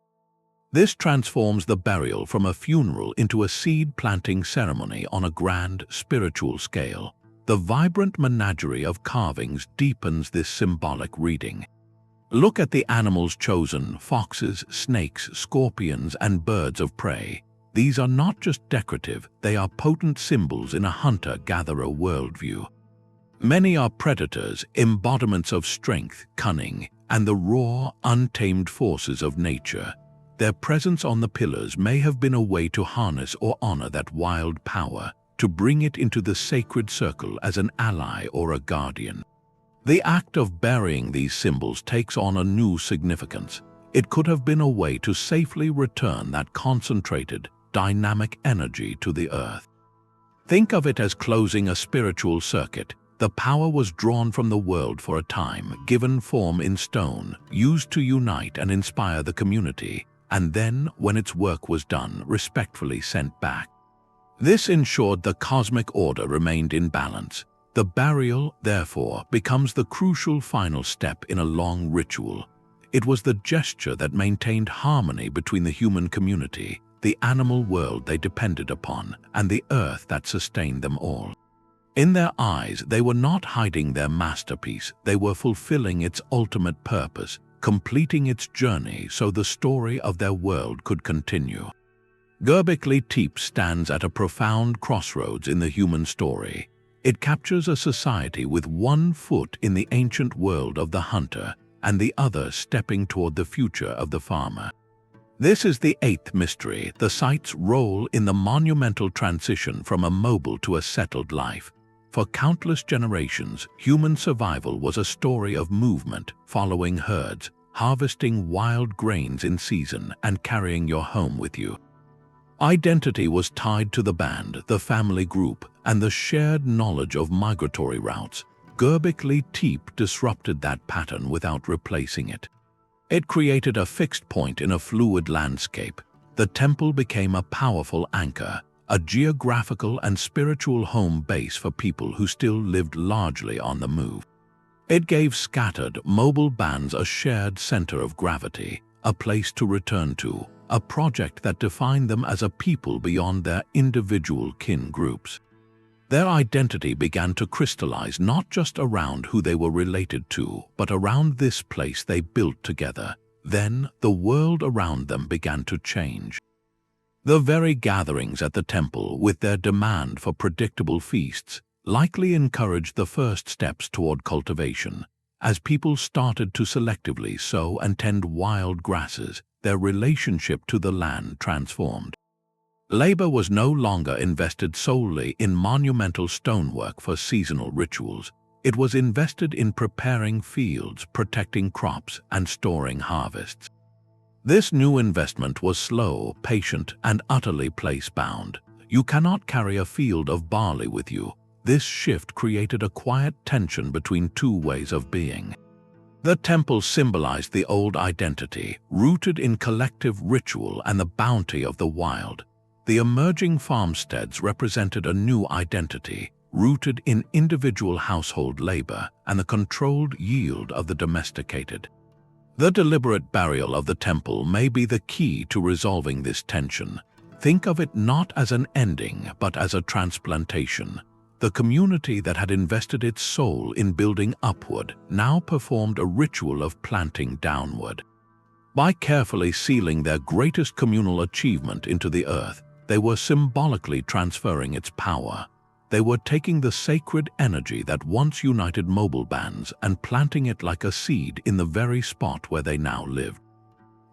This transforms the burial from a funeral into a seed-planting ceremony on a grand spiritual scale. The vibrant menagerie of carvings deepens this symbolic reading. Look at the animals chosen: foxes, snakes, scorpions, and birds of prey. These are not just decorative, they are potent symbols in a hunter-gatherer worldview. Many are predators, embodiments of strength, cunning, and the raw, untamed forces of nature. Their presence on the pillars may have been a way to harness or honor that wild power, to bring it into the sacred circle as an ally or a guardian. The act of burying these symbols takes on a new significance. It could have been a way to safely return that concentrated, dynamic energy to the earth. Think of it as closing a spiritual circuit. The power was drawn from the world for a time, given form in stone, used to unite and inspire the community, and then, when its work was done, respectfully sent back. This ensured the cosmic order remained in balance. The burial, therefore, becomes the crucial final step in a long ritual. It was the gesture that maintained harmony between the human community, the animal world they depended upon, and the earth that sustained them all. In their eyes, they were not hiding their masterpiece, they were fulfilling its ultimate purpose, completing its journey so the story of their world could continue. Göbekli Tepe stands at a profound crossroads in the human story. It captures a society with one foot in the ancient world of the hunter and the other stepping toward the future of the farmer. This is the eighth mystery, the site's role in the monumental transition from a mobile to a settled life. For countless generations, human survival was a story of movement, following herds, harvesting wild grains in season, and carrying your home with you. Identity was tied to the band, the family group, and the shared knowledge of migratory routes. Göbekli Tepe disrupted that pattern without replacing it. It created a fixed point in a fluid landscape. The temple became a powerful anchor, a geographical and spiritual home base for people who still lived largely on the move. It gave scattered, mobile bands a shared center of gravity, a place to return to, a project that defined them as a people beyond their individual kin groups. Their identity began to crystallize not just around who they were related to, but around this place they built together. Then, the world around them began to change. The very gatherings at the temple, with their demand for predictable feasts, likely encouraged the first steps toward cultivation. As people started to selectively sow and tend wild grasses, their relationship to the land transformed. Labor was no longer invested solely in monumental stonework for seasonal rituals. It was invested in preparing fields, protecting crops, and storing harvests. This new investment was slow, patient, and utterly place-bound. You cannot carry a field of barley with you. This shift created a quiet tension between two ways of being. The temple symbolized the old identity, rooted in collective ritual and the bounty of the wild. The emerging farmsteads represented a new identity, rooted in individual household labor and the controlled yield of the domesticated. The deliberate burial of the temple may be the key to resolving this tension. Think of it not as an ending, but as a transplantation. The community that had invested its soul in building upward now performed a ritual of planting downward. By carefully sealing their greatest communal achievement into the earth, they were symbolically transferring its power. They were taking the sacred energy that once united mobile bands and planting it like a seed in the very spot where they now lived.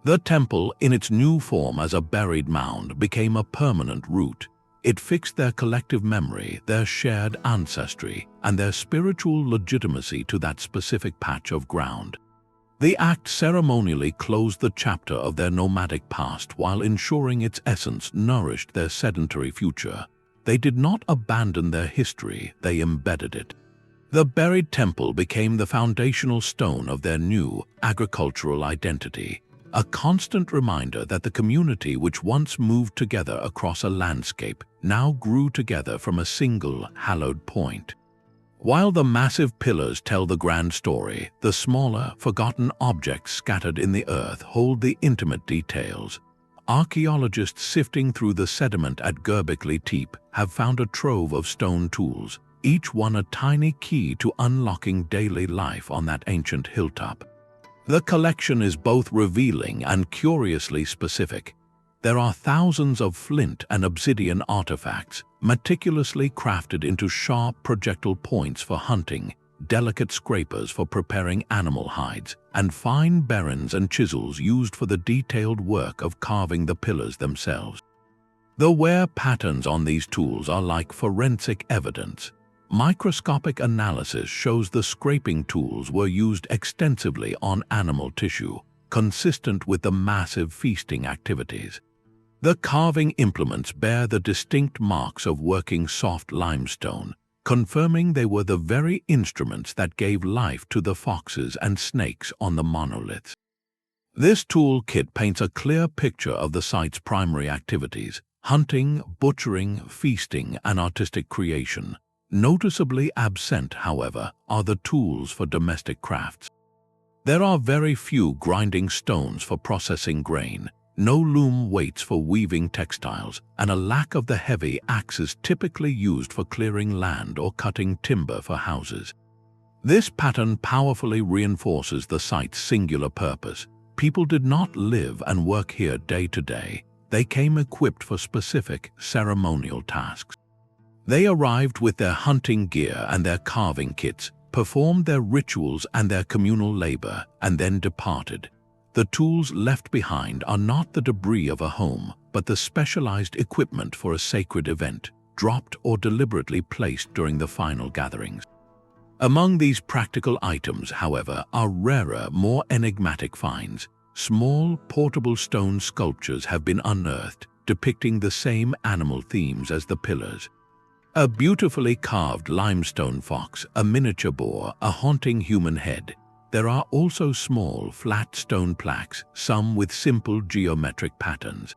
The temple, in its new form as a buried mound, became a permanent root. It fixed their collective memory, their shared ancestry, and their spiritual legitimacy to that specific patch of ground. The act ceremonially closed the chapter of their nomadic past while ensuring its essence nourished their sedentary future. They did not abandon their history, they embedded it. The buried temple became the foundational stone of their new agricultural identity, a constant reminder that the community which once moved together across a landscape now grew together from a single hallowed point. While the massive pillars tell the grand story, the smaller, forgotten objects scattered in the earth hold the intimate details. Archaeologists sifting through the sediment at Göbekli Tepe have found a trove of stone tools, each one a tiny key to unlocking daily life on that ancient hilltop. The collection is both revealing and curiously specific. There are thousands of flint and obsidian artifacts, meticulously crafted into sharp projectile points for hunting, delicate scrapers for preparing animal hides, and fine berrins and chisels used for the detailed work of carving the pillars themselves. The wear patterns on these tools are like forensic evidence. Microscopic analysis shows the scraping tools were used extensively on animal tissue, consistent with the massive feasting activities. The carving implements bear the distinct marks of working soft limestone, confirming they were the very instruments that gave life to the foxes and snakes on the monoliths. This toolkit paints a clear picture of the site's primary activities: hunting, butchering, feasting, and artistic creation. Noticeably absent, however, are the tools for domestic crafts. There are very few grinding stones for processing grain, no loom weights for weaving textiles, and a lack of the heavy axes typically used for clearing land or cutting timber for houses. This pattern powerfully reinforces the site's singular purpose. People did not live and work here day to day. They came equipped for specific ceremonial tasks. They arrived with their hunting gear and their carving kits, performed their rituals and their communal labor, and then departed. The tools left behind are not the debris of a home, but the specialized equipment for a sacred event, dropped or deliberately placed during the final gatherings. Among these practical items, however, are rarer, more enigmatic finds. Small, portable stone sculptures have been unearthed, depicting the same animal themes as the pillars. A beautifully carved limestone fox, a miniature boar, a haunting human head. There are also small, flat stone plaques, some with simple geometric patterns.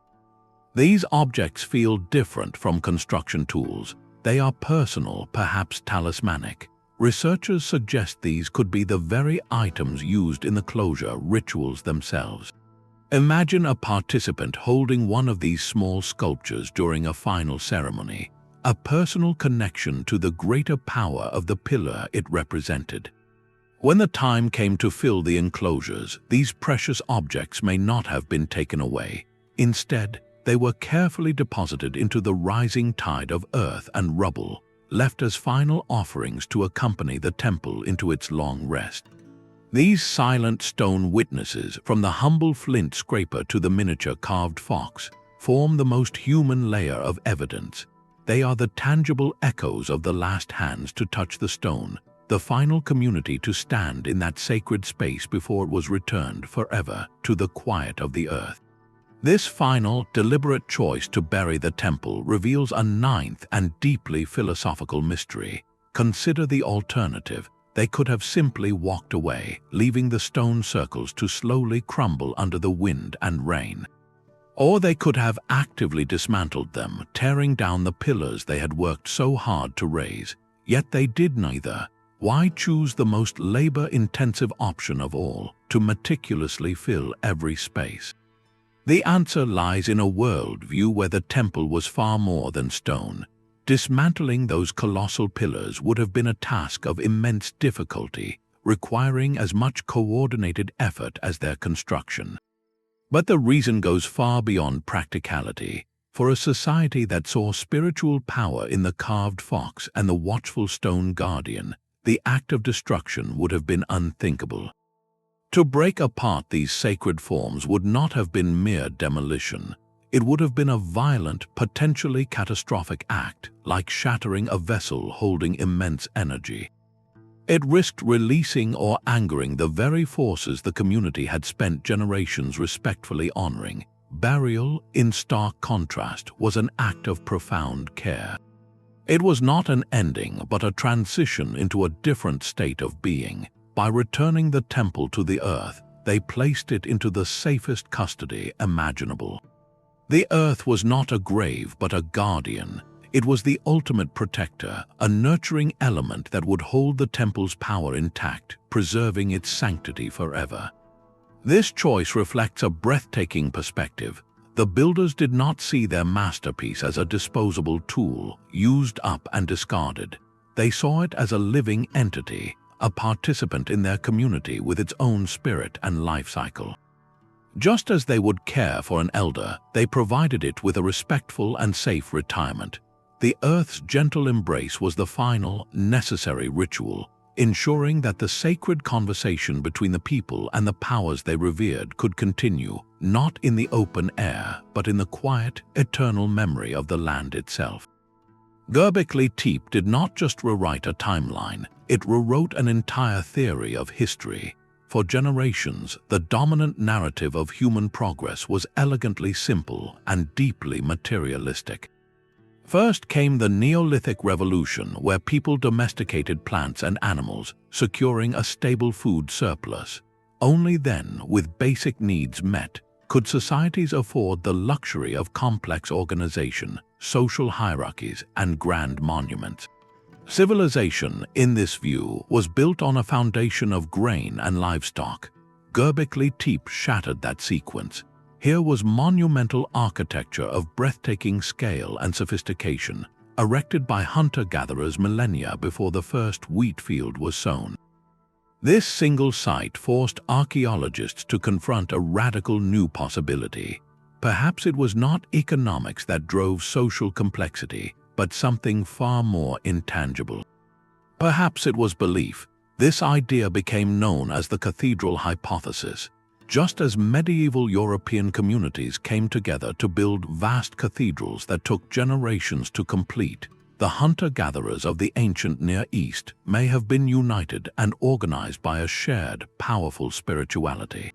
These objects feel different from construction tools. They are personal, perhaps talismanic. Researchers suggest these could be the very items used in the closure rituals themselves. Imagine a participant holding one of these small sculptures during a final ceremony, a personal connection to the greater power of the pillar it represented. When the time came to fill the enclosures, these precious objects may not have been taken away. Instead, they were carefully deposited into the rising tide of earth and rubble, left as final offerings to accompany the temple into its long rest. These silent stone witnesses, from the humble flint scraper to the miniature carved fox, form the most human layer of evidence. They are the tangible echoes of the last hands to touch the stone, the final community to stand in that sacred space before it was returned forever to the quiet of the earth. This final, deliberate choice to bury the temple reveals a ninth and deeply philosophical mystery. Consider the alternative. They could have simply walked away, leaving the stone circles to slowly crumble under the wind and rain. Or they could have actively dismantled them, tearing down the pillars they had worked so hard to raise. Yet they did neither. Why choose the most labor-intensive option of all, to meticulously fill every space? The answer lies in a worldview where the temple was far more than stone. Dismantling those colossal pillars would have been a task of immense difficulty, requiring as much coordinated effort as their construction. But the reason goes far beyond practicality. For a society that saw spiritual power in the carved fox and the watchful stone guardian, the act of destruction would have been unthinkable. To break apart these sacred forms would not have been mere demolition. It would have been a violent, potentially catastrophic act, like shattering a vessel holding immense energy. It risked releasing or angering the very forces the community had spent generations respectfully honoring. Burial, in stark contrast, was an act of profound care. It was not an ending but a transition into a different state of being. By returning the temple to the earth, they placed it into the safest custody imaginable. The earth was not a grave but a guardian. It was the ultimate protector, a nurturing element that would hold the temple's power intact, preserving its sanctity forever. This choice reflects a breathtaking perspective. The builders did not see their masterpiece as a disposable tool, used up and discarded. They saw it as a living entity, a participant in their community with its own spirit and life cycle. Just as they would care for an elder, they provided it with a respectful and safe retirement. The earth's gentle embrace was the final, necessary ritual, ensuring that the sacred conversation between the people and the powers they revered could continue, not in the open air, but in the quiet, eternal memory of the land itself. Göbekli Tepe did not just rewrite a timeline, it rewrote an entire theory of history. For generations, the dominant narrative of human progress was elegantly simple and deeply materialistic. First came the Neolithic Revolution, where people domesticated plants and animals, securing a stable food surplus. Only then, with basic needs met, could societies afford the luxury of complex organization, social hierarchies, and grand monuments. Civilization, in this view, was built on a foundation of grain and livestock. Göbekli Tepe shattered that sequence. Here was monumental architecture of breathtaking scale and sophistication, erected by hunter-gatherers millennia before the first wheat field was sown. This single site forced archaeologists to confront a radical new possibility. Perhaps it was not economics that drove social complexity, but something far more intangible. Perhaps it was belief. This idea became known as the Cathedral hypothesis. Just as medieval European communities came together to build vast cathedrals that took generations to complete, the hunter-gatherers of the ancient Near East may have been united and organized by a shared, powerful spirituality.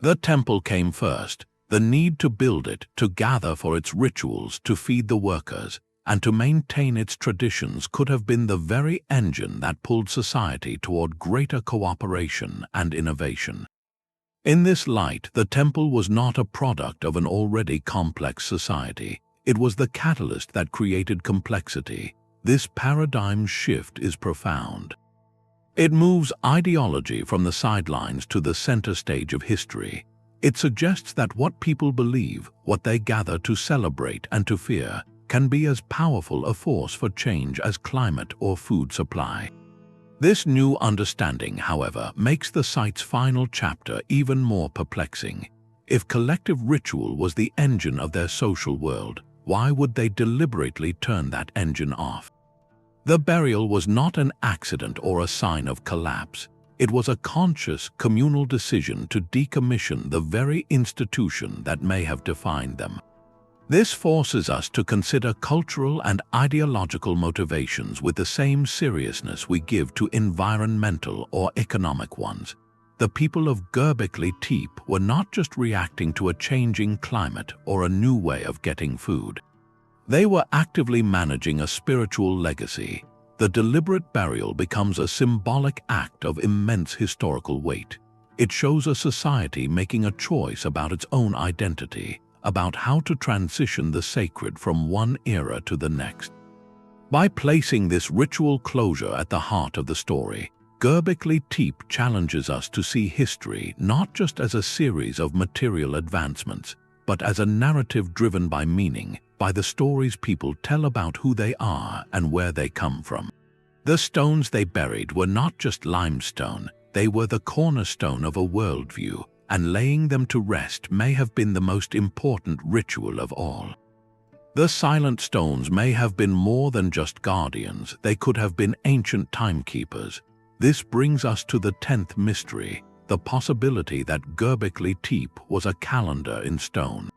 The temple came first, the need to build it, to gather for its rituals, to feed the workers, and to maintain its traditions could have been the very engine that pulled society toward greater cooperation and innovation. In this light, the temple was not a product of an already complex society. It was the catalyst that created complexity. This paradigm shift is profound. It moves ideology from the sidelines to the center stage of history. It suggests that what people believe, what they gather to celebrate and to fear, can be as powerful a force for change as climate or food supply. This new understanding, however, makes the site's final chapter even more perplexing. If collective ritual was the engine of their social world, why would they deliberately turn that engine off? The burial was not an accident or a sign of collapse. It was a conscious, communal decision to decommission the very institution that may have defined them. This forces us to consider cultural and ideological motivations with the same seriousness we give to environmental or economic ones. The people of Göbekli Tepe were not just reacting to a changing climate or a new way of getting food. They were actively managing a spiritual legacy. The deliberate burial becomes a symbolic act of immense historical weight. It shows a society making a choice about its own identity, about how to transition the sacred from one era to the next. By placing this ritual closure at the heart of the story, Göbekli Tepe challenges us to see history not just as a series of material advancements, but as a narrative driven by meaning, by the stories people tell about who they are and where they come from. The stones they buried were not just limestone, they were the cornerstone of a worldview, and laying them to rest may have been the most important ritual of all. The silent stones may have been more than just guardians, they could have been ancient timekeepers. This brings us to the 10th mystery, the possibility that Göbekli Tepe was a calendar in stone.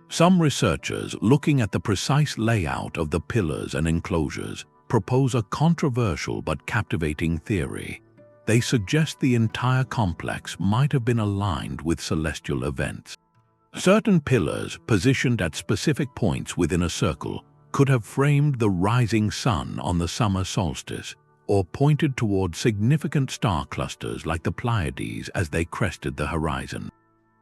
Some researchers, looking at the precise layout of the pillars and enclosures, propose a controversial but captivating theory. They suggest the entire complex might have been aligned with celestial events. Certain pillars, positioned at specific points within a circle, could have framed the rising sun on the summer solstice, or pointed toward significant star clusters like the Pleiades as they crested the horizon.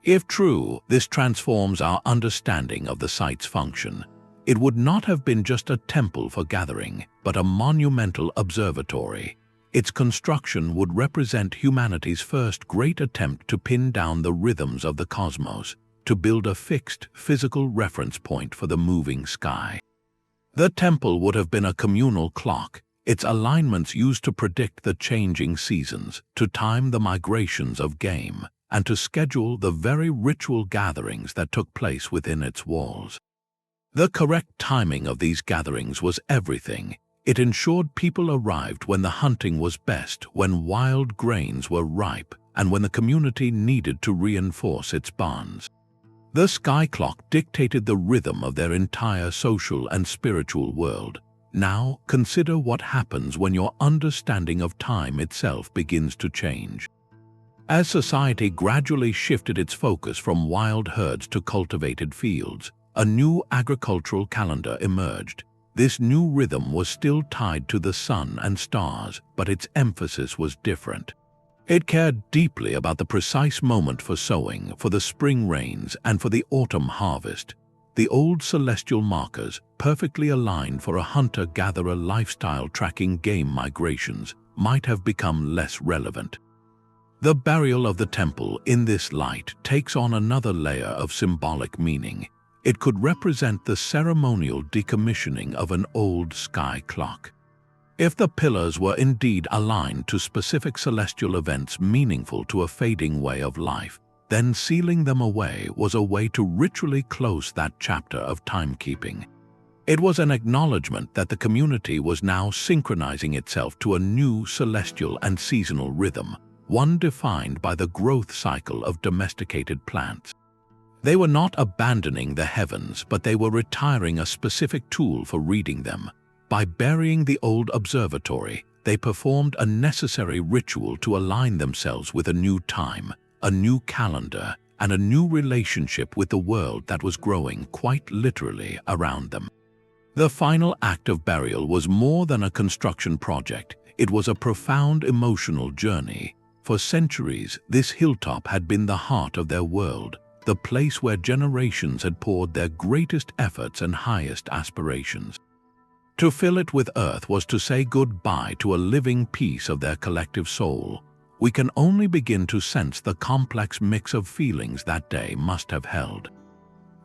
If true, this transforms our understanding of the site's function. It would not have been just a temple for gathering, but a monumental observatory. Its construction would represent humanity's first great attempt to pin down the rhythms of the cosmos, to build a fixed, physical reference point for the moving sky. The temple would have been a communal clock, its alignments used to predict the changing seasons, to time the migrations of game, and to schedule the very ritual gatherings that took place within its walls. The correct timing of these gatherings was everything. It ensured people arrived when the hunting was best, when wild grains were ripe, and when the community needed to reinforce its bonds. The sky clock dictated the rhythm of their entire social and spiritual world. Now, consider what happens when your understanding of time itself begins to change. As society gradually shifted its focus from wild herds to cultivated fields, a new agricultural calendar emerged. This new rhythm was still tied to the sun and stars, but its emphasis was different. It cared deeply about the precise moment for sowing, for the spring rains, and for the autumn harvest. The old celestial markers, perfectly aligned for a hunter-gatherer lifestyle tracking game migrations, might have become less relevant. The burial of the temple in this light takes on another layer of symbolic meaning. It could represent the ceremonial decommissioning of an old sky clock. If the pillars were indeed aligned to specific celestial events meaningful to a fading way of life, then sealing them away was a way to ritually close that chapter of timekeeping. It was an acknowledgement that the community was now synchronizing itself to a new celestial and seasonal rhythm, one defined by the growth cycle of domesticated plants. They were not abandoning the heavens, but they were retiring a specific tool for reading them. By burying the old observatory, they performed a necessary ritual to align themselves with a new time, a new calendar, and a new relationship with the world that was growing quite literally around them. The final act of burial was more than a construction project. It was a profound emotional journey. For centuries, this hilltop had been the heart of their world, the place where generations had poured their greatest efforts and highest aspirations. To fill it with earth was to say goodbye to a living piece of their collective soul. We can only begin to sense the complex mix of feelings that day must have held.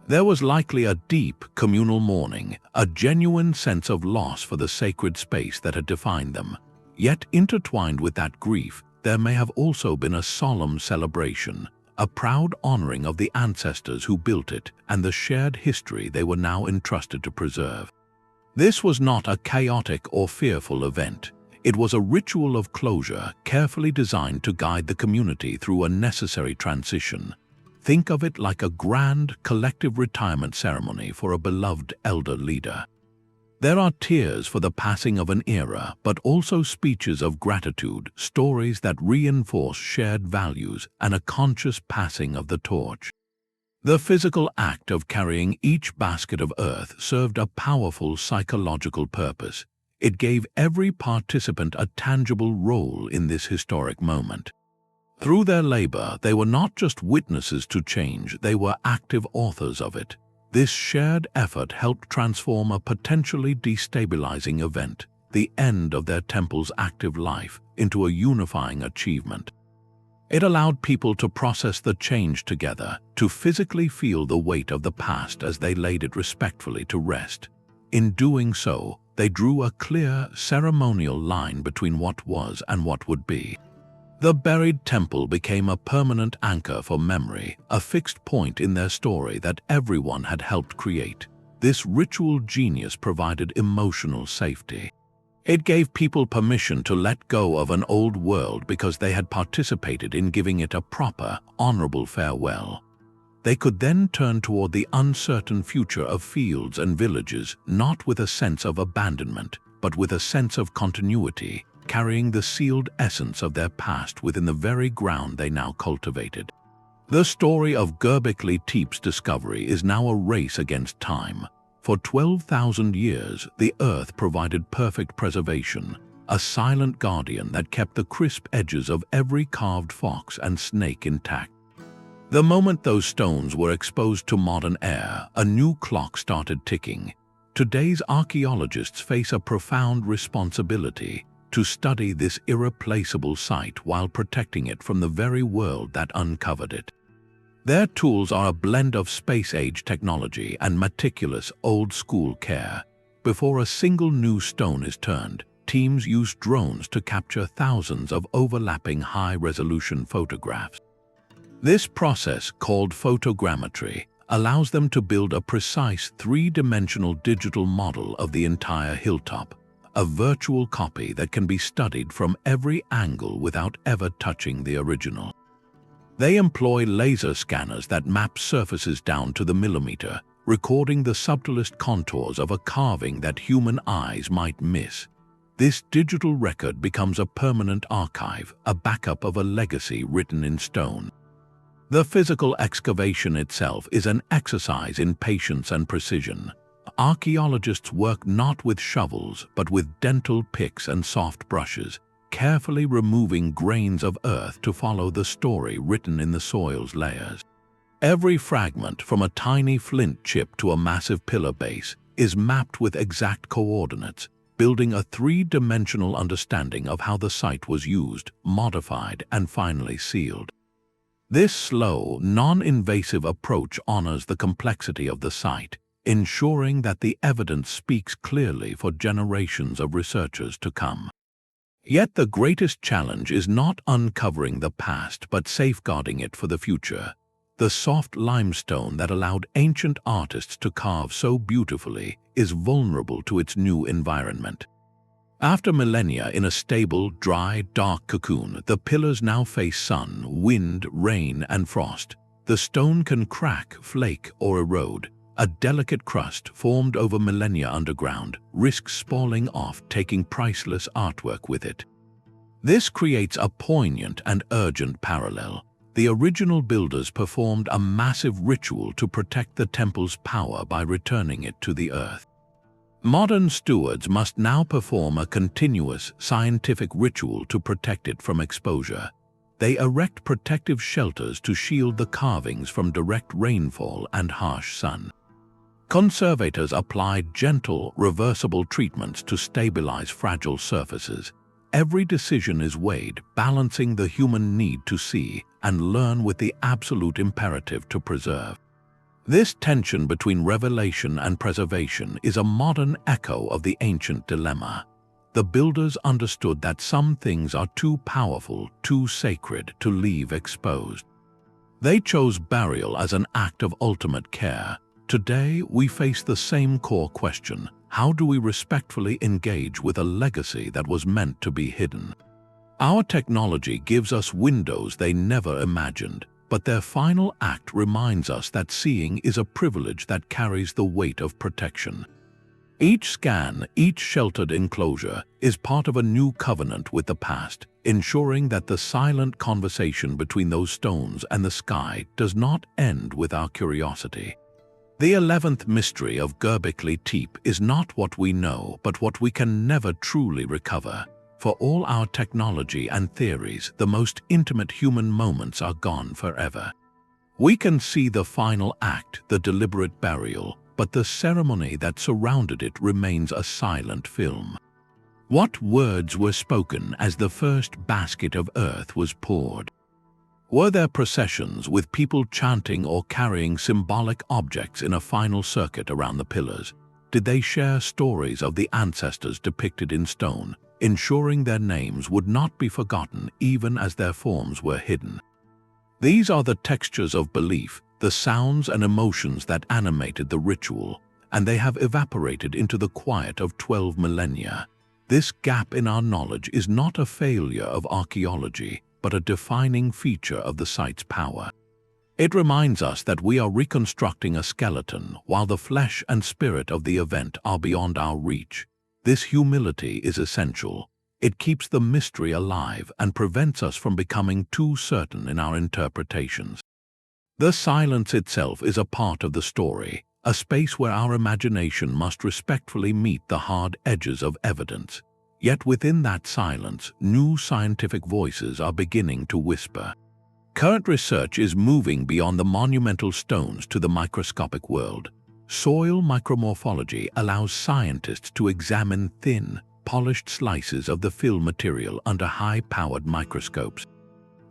There was likely a deep, communal mourning, a genuine sense of loss for the sacred space that had defined them. Yet intertwined with that grief, there may have also been a solemn celebration, a proud honoring of the ancestors who built it and the shared history they were now entrusted to preserve. This was not a chaotic or fearful event. It was a ritual of closure carefully designed to guide the community through a necessary transition. Think of it like a grand, collective retirement ceremony for a beloved elder leader. There are tears for the passing of an era, but also speeches of gratitude, stories that reinforce shared values, and a conscious passing of the torch. The physical act of carrying each basket of earth served a powerful psychological purpose. It gave every participant a tangible role in this historic moment. Through their labor, they were not just witnesses to change, they were active authors of it. This shared effort helped transform a potentially destabilizing event, the end of their temple's active life, into a unifying achievement. It allowed people to process the change together, to physically feel the weight of the past as they laid it respectfully to rest. In doing so, they drew a clear, ceremonial line between what was and what would be. The buried temple became a permanent anchor for memory, a fixed point in their story that everyone had helped create. This ritual genius provided emotional safety. It gave people permission to let go of an old world because they had participated in giving it a proper, honorable farewell. They could then turn toward the uncertain future of fields and villages, not with a sense of abandonment, but with a sense of continuity, carrying the sealed essence of their past within the very ground they now cultivated. The story of Göbekli Tepe's discovery is now a race against time. For 12,000 years, the Earth provided perfect preservation, a silent guardian that kept the crisp edges of every carved fox and snake intact. The moment those stones were exposed to modern air, a new clock started ticking. Today's archaeologists face a profound responsibility to study this irreplaceable site while protecting it from the very world that uncovered it. Their tools are a blend of space-age technology and meticulous old-school care. Before a single new stone is turned, teams use drones to capture thousands of overlapping high-resolution photographs. This process, called photogrammetry, allows them to build a precise three-dimensional digital model of the entire hilltop, a virtual copy that can be studied from every angle without ever touching the original. They employ laser scanners that map surfaces down to the millimeter, recording the subtlest contours of a carving that human eyes might miss. This digital record becomes a permanent archive, a backup of a legacy written in stone. The physical excavation itself is an exercise in patience and precision. Archaeologists work not with shovels, but with dental picks and soft brushes, carefully removing grains of earth to follow the story written in the soil's layers. Every fragment, from a tiny flint chip to a massive pillar base, is mapped with exact coordinates, building a three-dimensional understanding of how the site was used, modified, and finally sealed. This slow, non-invasive approach honors the complexity of the site, ensuring that the evidence speaks clearly for generations of researchers to come. Yet the greatest challenge is not uncovering the past but safeguarding it for the future. The soft limestone that allowed ancient artists to carve so beautifully is vulnerable to its new environment. After millennia in a stable, dry, dark cocoon, the pillars now face sun, wind, rain, and frost. The stone can crack, flake, or erode. A delicate crust formed over millennia underground risks spalling off, taking priceless artwork with it. This creates a poignant and urgent parallel. The original builders performed a massive ritual to protect the temple's power by returning it to the earth. Modern stewards must now perform a continuous, scientific ritual to protect it from exposure. They erect protective shelters to shield the carvings from direct rainfall and harsh sun. Conservators applied gentle, reversible treatments to stabilize fragile surfaces. Every decision is weighed, balancing the human need to see and learn with the absolute imperative to preserve. This tension between revelation and preservation is a modern echo of the ancient dilemma. The builders understood that some things are too powerful, too sacred to leave exposed. They chose burial as an act of ultimate care. Today, we face the same core question: how do we respectfully engage with a legacy that was meant to be hidden? Our technology gives us windows they never imagined, but their final act reminds us that seeing is a privilege that carries the weight of protection. Each scan, each sheltered enclosure, is part of a new covenant with the past, ensuring that the silent conversation between those stones and the sky does not end with our curiosity. The 11th mystery of Göbekli Tepe is not what we know, but what we can never truly recover. For all our technology and theories, the most intimate human moments are gone forever. We can see the final act, the deliberate burial, but the ceremony that surrounded it remains a silent film. What words were spoken as the first basket of earth was poured? Were there processions with people chanting or carrying symbolic objects in a final circuit around the pillars? Did they share stories of the ancestors depicted in stone, ensuring their names would not be forgotten even as their forms were hidden? These are the textures of belief, the sounds and emotions that animated the ritual, and they have evaporated into the quiet of 12 millennia. This gap in our knowledge is not a failure of archaeology, but a defining feature of the site's power. It reminds us that we are reconstructing a skeleton while the flesh and spirit of the event are beyond our reach. This humility is essential. It keeps the mystery alive and prevents us from becoming too certain in our interpretations. The silence itself is a part of the story, a space where our imagination must respectfully meet the hard edges of evidence. Yet within that silence, new scientific voices are beginning to whisper. Current research is moving beyond the monumental stones to the microscopic world. Soil micromorphology allows scientists to examine thin, polished slices of the fill material under high-powered microscopes.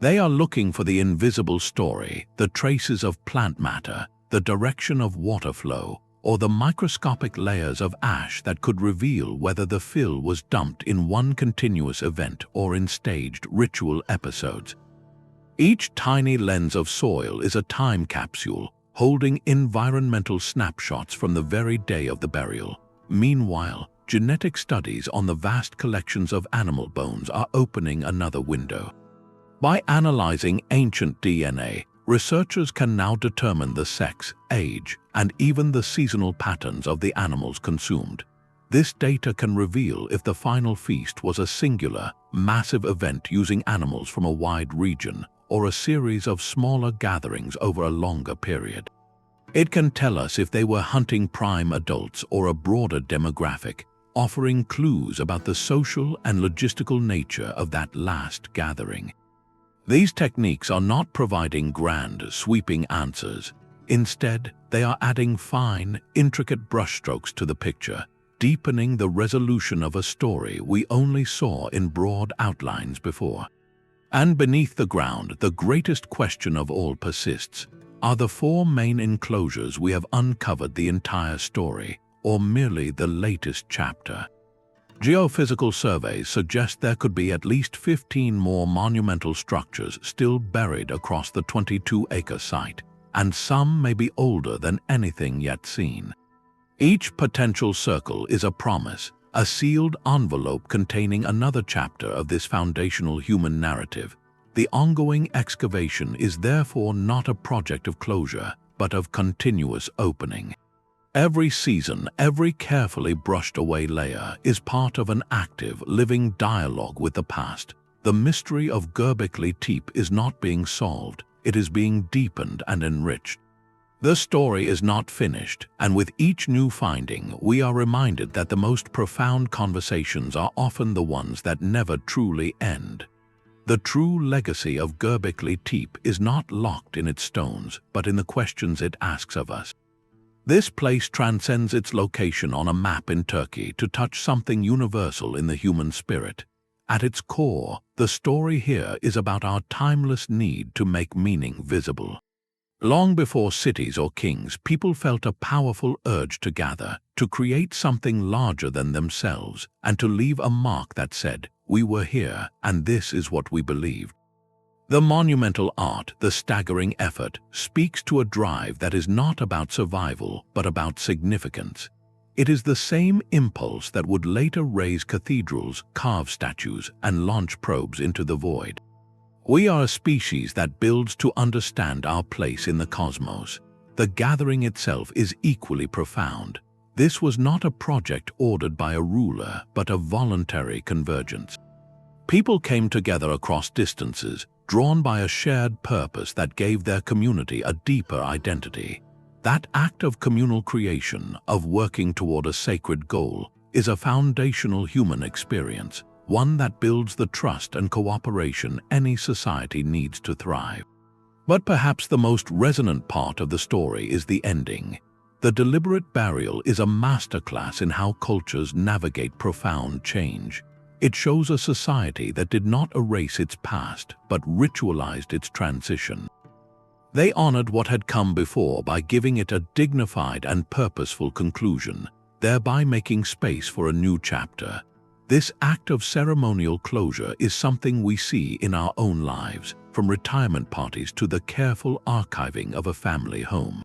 They are looking for the invisible story, the traces of plant matter, the direction of water flow, or the microscopic layers of ash that could reveal whether the fill was dumped in one continuous event or in staged ritual episodes. Each tiny lens of soil is a time capsule, holding environmental snapshots from the very day of the burial. Meanwhile, genetic studies on the vast collections of animal bones are opening another window. By analyzing ancient DNA, researchers can now determine the sex, age, and even the seasonal patterns of the animals consumed. This data can reveal if the final feast was a singular, massive event using animals from a wide region, or a series of smaller gatherings over a longer period. It can tell us if they were hunting prime adults or a broader demographic, offering clues about the social and logistical nature of that last gathering. These techniques are not providing grand, sweeping answers. Instead, they are adding fine, intricate brushstrokes to the picture, deepening the resolution of a story we only saw in broad outlines before. And beneath the ground, the greatest question of all persists. Are the four main enclosures we have uncovered the entire story, or merely the latest chapter? Geophysical surveys suggest there could be at least 15 more monumental structures still buried across the 22-acre site, and some may be older than anything yet seen. Each potential circle is a promise, a sealed envelope containing another chapter of this foundational human narrative. The ongoing excavation is therefore not a project of closure, but of continuous opening. Every season, every carefully brushed away layer is part of an active, living dialogue with the past. The mystery of Göbekli Tepe is not being solved, it is being deepened and enriched. The story is not finished, and with each new finding, we are reminded that the most profound conversations are often the ones that never truly end. The true legacy of Göbekli Tepe is not locked in its stones, but in the questions it asks of us. This place transcends its location on a map in Turkey to touch something universal in the human spirit. At its core, the story here is about our timeless need to make meaning visible. Long before cities or kings, people felt a powerful urge to gather, to create something larger than themselves, and to leave a mark that said, "We were here, and this is what we believed." The monumental art, the staggering effort, speaks to a drive that is not about survival, but about significance. It is the same impulse that would later raise cathedrals, carve statues, and launch probes into the void. We are a species that builds to understand our place in the cosmos. The gathering itself is equally profound. This was not a project ordered by a ruler, but a voluntary convergence. People came together across distances, drawn by a shared purpose that gave their community a deeper identity. That act of communal creation, of working toward a sacred goal, is a foundational human experience, one that builds the trust and cooperation any society needs to thrive. But perhaps the most resonant part of the story is the ending. The deliberate burial is a masterclass in how cultures navigate profound change. It shows a society that did not erase its past, but ritualized its transition. They honored what had come before by giving it a dignified and purposeful conclusion, thereby making space for a new chapter. This act of ceremonial closure is something we see in our own lives, from retirement parties to the careful archiving of a family home.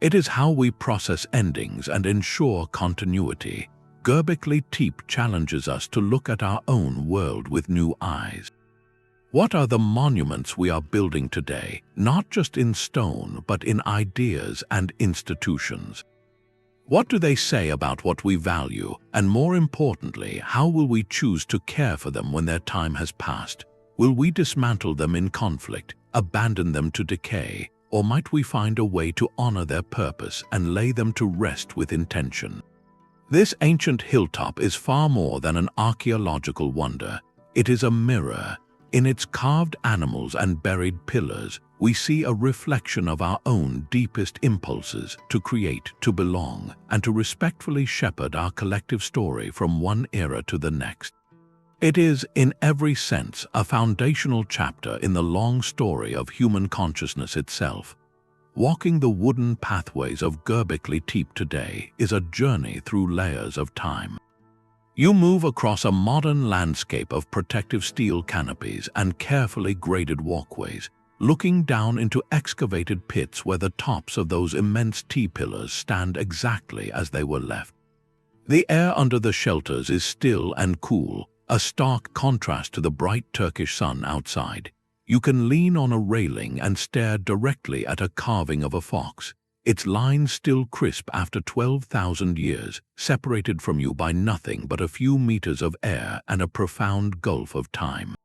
It is how we process endings and ensure continuity. Göbekli Tepe challenges us to look at our own world with new eyes. What are the monuments we are building today, not just in stone, but in ideas and institutions? What do they say about what we value, and more importantly, how will we choose to care for them when their time has passed? Will we dismantle them in conflict, abandon them to decay, or might we find a way to honor their purpose and lay them to rest with intention? This ancient hilltop is far more than an archaeological wonder. It is a mirror. In its carved animals and buried pillars, we see a reflection of our own deepest impulses to create, to belong, and to respectfully shepherd our collective story from one era to the next. It is, in every sense, a foundational chapter in the long story of human consciousness itself. Walking the wooden pathways of Göbekli Tepe today is a journey through layers of time. You move across a modern landscape of protective steel canopies and carefully graded walkways, looking down into excavated pits where the tops of those immense T-pillars stand exactly as they were left. The air under the shelters is still and cool, a stark contrast to the bright Turkish sun outside. You can lean on a railing and stare directly at a carving of a fox, its lines still crisp after 12,000 years, separated from you by nothing but a few meters of air and a profound gulf of time.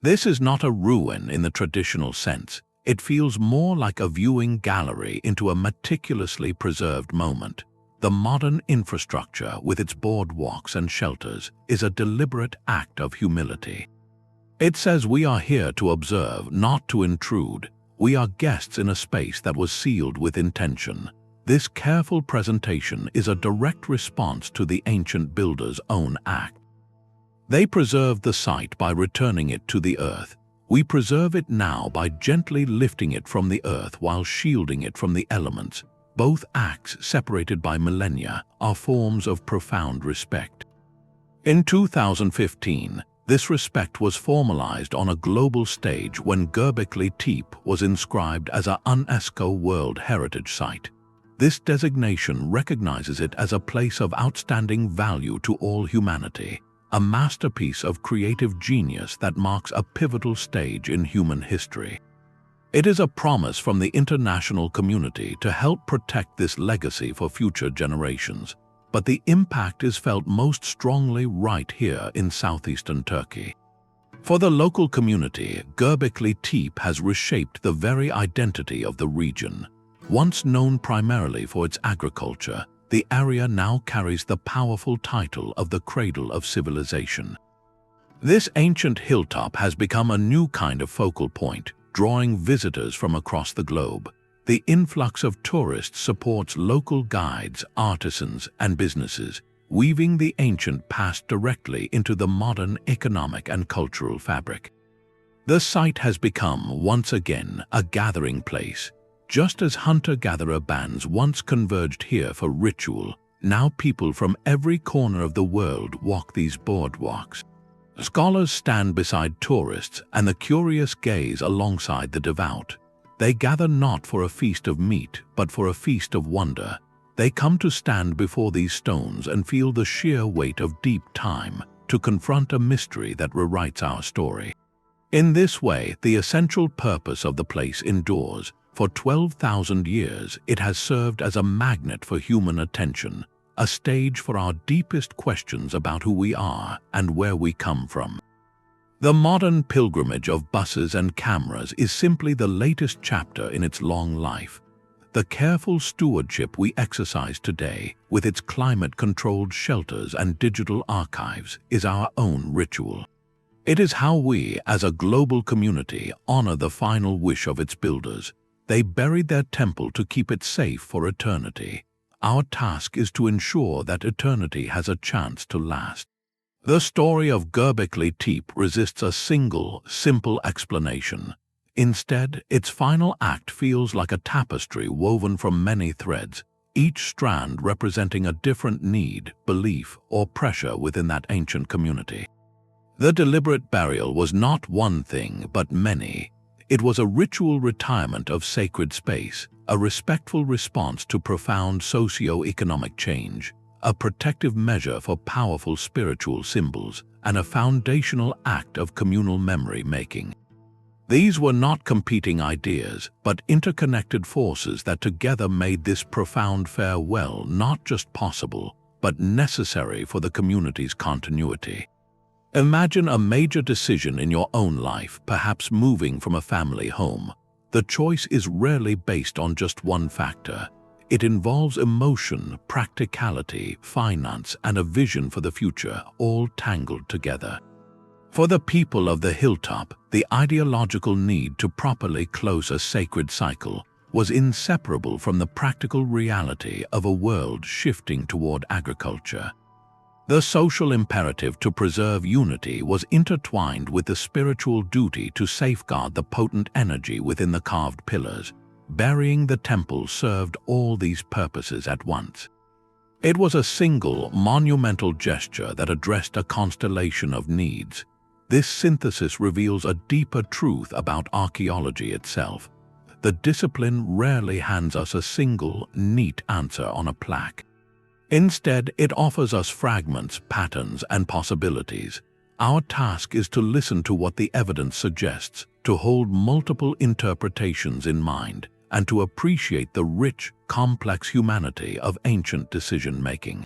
This is not a ruin in the traditional sense. It feels more like a viewing gallery into a meticulously preserved moment. The modern infrastructure, with its boardwalks and shelters, is a deliberate act of humility. It says we are here to observe, not to intrude. We are guests in a space that was sealed with intention. This careful presentation is a direct response to the ancient builders' own act. They preserved the site by returning it to the earth. We preserve it now by gently lifting it from the earth while shielding it from the elements. Both acts, separated by millennia, are forms of profound respect. In 2015, this respect was formalized on a global stage when Göbekli Tepe was inscribed as a UNESCO World Heritage Site. This designation recognizes it as a place of outstanding value to all humanity, a masterpiece of creative genius that marks a pivotal stage in human history. It is a promise from the international community to help protect this legacy for future generations. But the impact is felt most strongly right here in southeastern Turkey. For the local community, Göbekli Tepe has reshaped the very identity of the region. Once known primarily for its agriculture, the area now carries the powerful title of the cradle of civilization. This ancient hilltop has become a new kind of focal point, drawing visitors from across the globe. The influx of tourists supports local guides, artisans, and businesses, weaving the ancient past directly into the modern economic and cultural fabric. The site has become, once again, a gathering place. Just as hunter-gatherer bands once converged here for ritual, now people from every corner of the world walk these boardwalks. Scholars stand beside tourists and the curious gaze alongside the devout. They gather not for a feast of meat, but for a feast of wonder. They come to stand before these stones and feel the sheer weight of deep time, to confront a mystery that rewrites our story. In this way, the essential purpose of the place endures. For 12,000 years, it has served as a magnet for human attention, a stage for our deepest questions about who we are and where we come from. The modern pilgrimage of buses and cameras is simply the latest chapter in its long life. The careful stewardship we exercise today, with its climate-controlled shelters and digital archives, is our own ritual. It is how we, as a global community, honor the final wish of its builders. They buried their temple to keep it safe for eternity. Our task is to ensure that eternity has a chance to last. The story of Göbekli Tepe resists a single, simple explanation. Instead, its final act feels like a tapestry woven from many threads, each strand representing a different need, belief, or pressure within that ancient community. The deliberate burial was not one thing, but many. It was a ritual retirement of sacred space, a respectful response to profound socio-economic change, a protective measure for powerful spiritual symbols, and a foundational act of communal memory-making. These were not competing ideas, but interconnected forces that together made this profound farewell not just possible, but necessary for the community's continuity. Imagine a major decision in your own life, perhaps moving from a family home. the choice is rarely based on just one factor. It involves emotion, practicality, finance, and a vision for the future, all tangled together. For the people of the hilltop, the ideological need to properly close a sacred cycle was inseparable from the practical reality of a world shifting toward agriculture. The social imperative to preserve unity was intertwined with the spiritual duty to safeguard the potent energy within the carved pillars. Burying the temple served all these purposes at once. It was a single, monumental gesture that addressed a constellation of needs. This synthesis reveals a deeper truth about archaeology itself. The discipline rarely hands us a single, neat answer on a plaque. Instead, it offers us fragments, patterns, and possibilities. Our task is to listen to what the evidence suggests, to hold multiple interpretations in mind, and to appreciate the rich, complex humanity of ancient decision-making.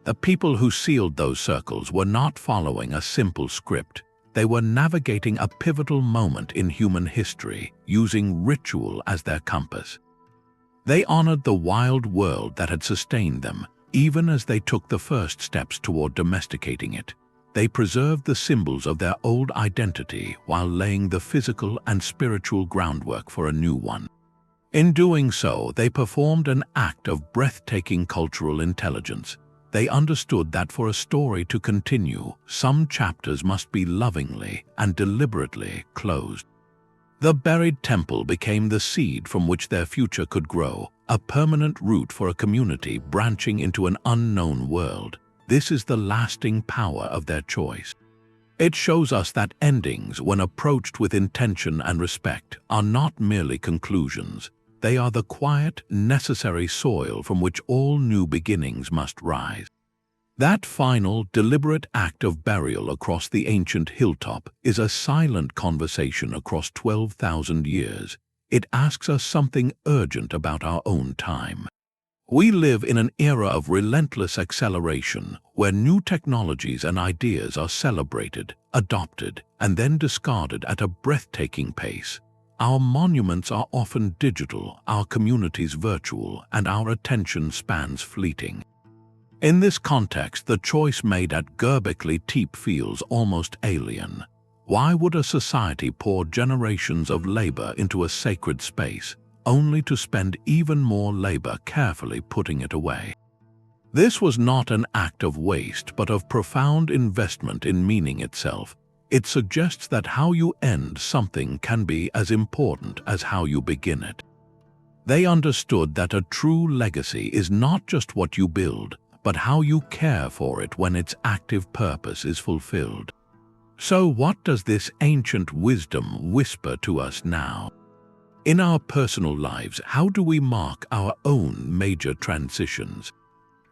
The people who sealed those circles were not following a simple script. They were navigating a pivotal moment in human history, using ritual as their compass. They honored the wild world that had sustained them, even as they took the first steps toward domesticating it. They preserved the symbols of their old identity while laying the physical and spiritual groundwork for a new one. In doing so, they performed an act of breathtaking cultural intelligence. They understood that for a story to continue, some chapters must be lovingly and deliberately closed. The buried temple became the seed from which their future could grow, a permanent root for a community branching into an unknown world. This is the lasting power of their choice. It shows us that endings, when approached with intention and respect, are not merely conclusions. They are the quiet, necessary soil from which all new beginnings must rise. That final, deliberate act of burial across the ancient hilltop is a silent conversation across 12,000 years. It asks us something urgent about our own time. We live in an era of relentless acceleration, where new technologies and ideas are celebrated, adopted, and then discarded at a breathtaking pace. Our monuments are often digital, our communities virtual, and our attention spans fleeting. In this context, the choice made at Göbekli Tepe feels almost alien. Why would a society pour generations of labor into a sacred space, only to spend even more labor carefully putting it away? This was not an act of waste, but of profound investment in meaning itself. It suggests that how you end something can be as important as how you begin it. They understood that a true legacy is not just what you build, but how you care for it when its active purpose is fulfilled. So what does this ancient wisdom whisper to us now? In our personal lives, how do we mark our own major transitions?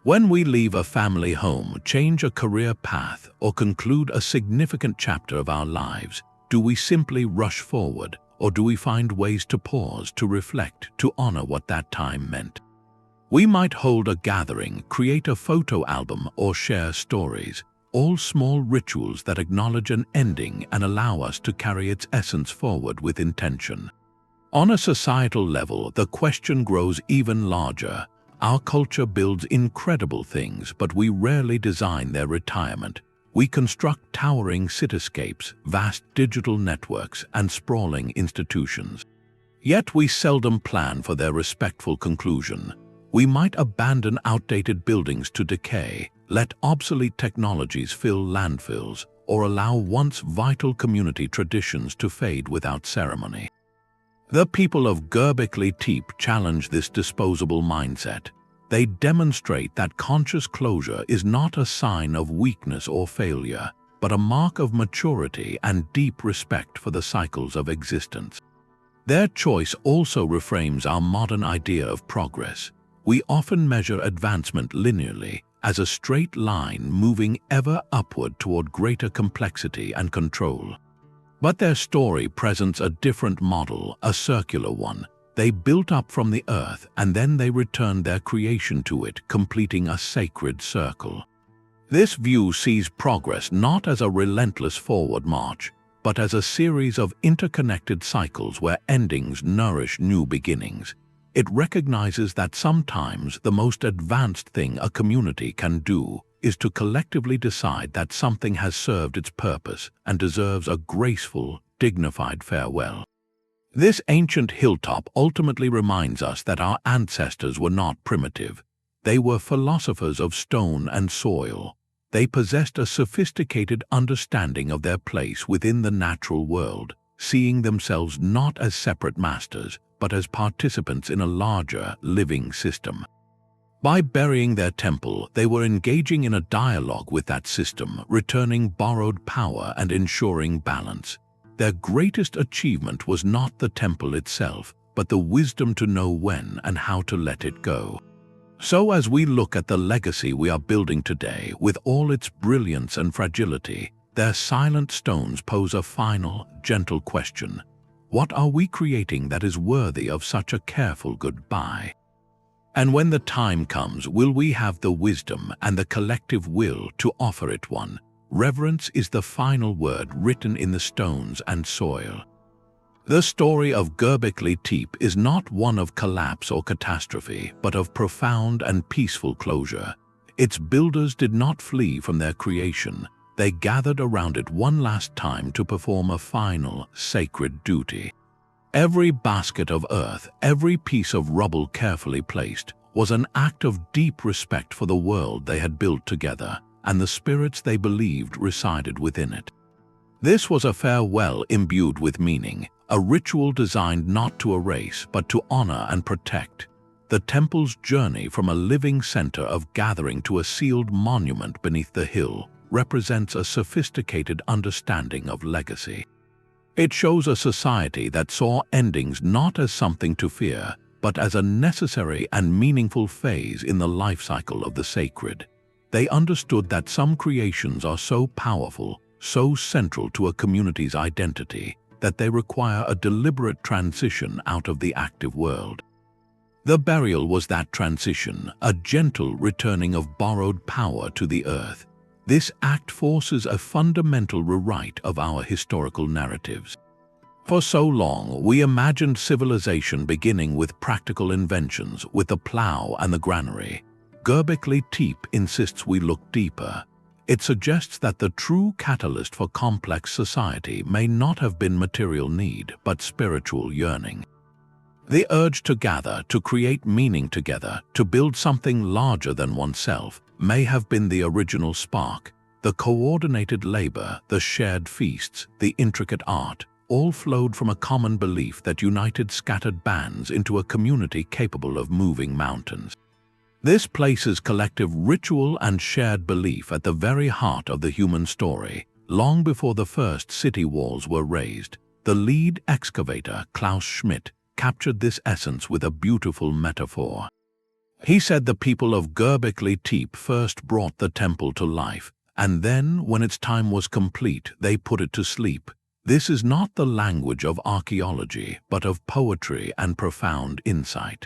When we leave a family home, change a career path, or conclude a significant chapter of our lives, do we simply rush forward, or do we find ways to pause, to reflect, to honor what that time meant? We might hold a gathering, create a photo album, or share stories, all small rituals that acknowledge an ending and allow us to carry its essence forward with intention. On a societal level, the question grows even larger. Our culture builds incredible things, but we rarely design their retirement. We construct towering cityscapes, vast digital networks, and sprawling institutions. Yet we seldom plan for their respectful conclusion. We might abandon outdated buildings to decay, let obsolete technologies fill landfills, or allow once vital community traditions to fade without ceremony. The people of Göbekli Tepe challenge this disposable mindset. They demonstrate that conscious closure is not a sign of weakness or failure, but a mark of maturity and deep respect for the cycles of existence. Their choice also reframes our modern idea of progress. We often measure advancement linearly, as a straight line moving ever upward toward greater complexity and control. But their story presents a different model, a circular one. They built up from the earth, and then they returned their creation to it, completing a sacred circle. This view sees progress not as a relentless forward march, but as a series of interconnected cycles where endings nourish new beginnings. It recognizes that sometimes the most advanced thing a community can do is to collectively decide that something has served its purpose and deserves a graceful, dignified farewell. This ancient hilltop ultimately reminds us that our ancestors were not primitive. They were philosophers of stone and soil. They possessed a sophisticated understanding of their place within the natural world, seeing themselves not as separate masters, but as participants in a larger, living system. By burying their temple, they were engaging in a dialogue with that system, returning borrowed power and ensuring balance. Their greatest achievement was not the temple itself, but the wisdom to know when and how to let it go. So as we look at the legacy we are building today, with all its brilliance and fragility, their silent stones pose a final, gentle question. What are we creating that is worthy of such a careful goodbye? And when the time comes, will we have the wisdom and the collective will to offer it one? Reverence is the final word written in the stones and soil. The story of Göbekli Tepe is not one of collapse or catastrophe, but of profound and peaceful closure. Its builders did not flee from their creation. They gathered around it one last time to perform a final, sacred duty. Every basket of earth, every piece of rubble carefully placed, was an act of deep respect for the world they had built together, and the spirits they believed resided within it. This was a farewell imbued with meaning, a ritual designed not to erase but to honor and protect. The temple's journey from a living center of gathering to a sealed monument beneath the hill represents a sophisticated understanding of legacy. It shows a society that saw endings not as something to fear, but as a necessary and meaningful phase in the life cycle of the sacred. They understood that some creations are so powerful, so central to a community's identity, that they require a deliberate transition out of the active world. The burial was that transition, a gentle returning of borrowed power to the earth. This act forces a fundamental rewrite of our historical narratives. For so long, we imagined civilization beginning with practical inventions, with the plow and the granary. Göbekli Tepe insists we look deeper. It suggests that the true catalyst for complex society may not have been material need, but spiritual yearning. The urge to gather, to create meaning together, to build something larger than oneself, may have been the original spark. The coordinated labor, the shared feasts, the intricate art, all flowed from a common belief that united scattered bands into a community capable of moving mountains. This places collective ritual and shared belief at the very heart of the human story. Long before the first city walls were raised, the lead excavator, Klaus Schmidt, captured this essence with a beautiful metaphor. He said the people of Göbekli Tepe first brought the temple to life, and then, when its time was complete, they put it to sleep. This is not the language of archaeology, but of poetry and profound insight.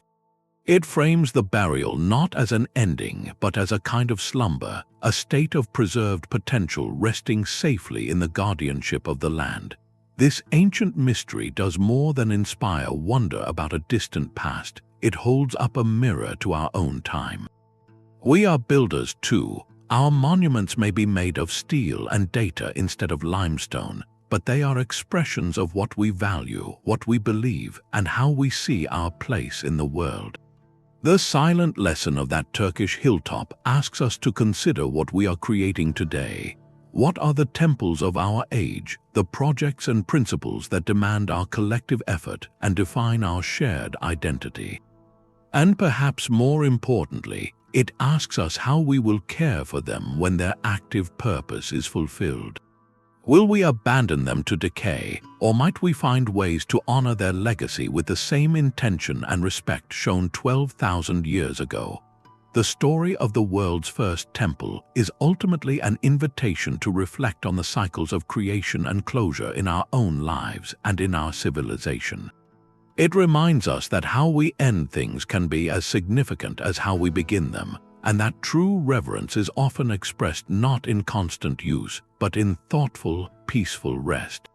It frames the burial not as an ending, but as a kind of slumber, a state of preserved potential resting safely in the guardianship of the land. This ancient mystery does more than inspire wonder about a distant past. It holds up a mirror to our own time. We are builders too. Our monuments may be made of steel and data instead of limestone, but they are expressions of what we value, what we believe, and how we see our place in the world. The silent lesson of that Turkish hilltop asks us to consider what we are creating today. What are the temples of our age, the projects and principles that demand our collective effort and define our shared identity? And perhaps more importantly, it asks us how we will care for them when their active purpose is fulfilled. Will we abandon them to decay, or might we find ways to honor their legacy with the same intention and respect shown 12,000 years ago? The story of the world's first temple is ultimately an invitation to reflect on the cycles of creation and closure in our own lives and in our civilization. It reminds us that how we end things can be as significant as how we begin them, and that true reverence is often expressed not in constant use, but in thoughtful, peaceful rest.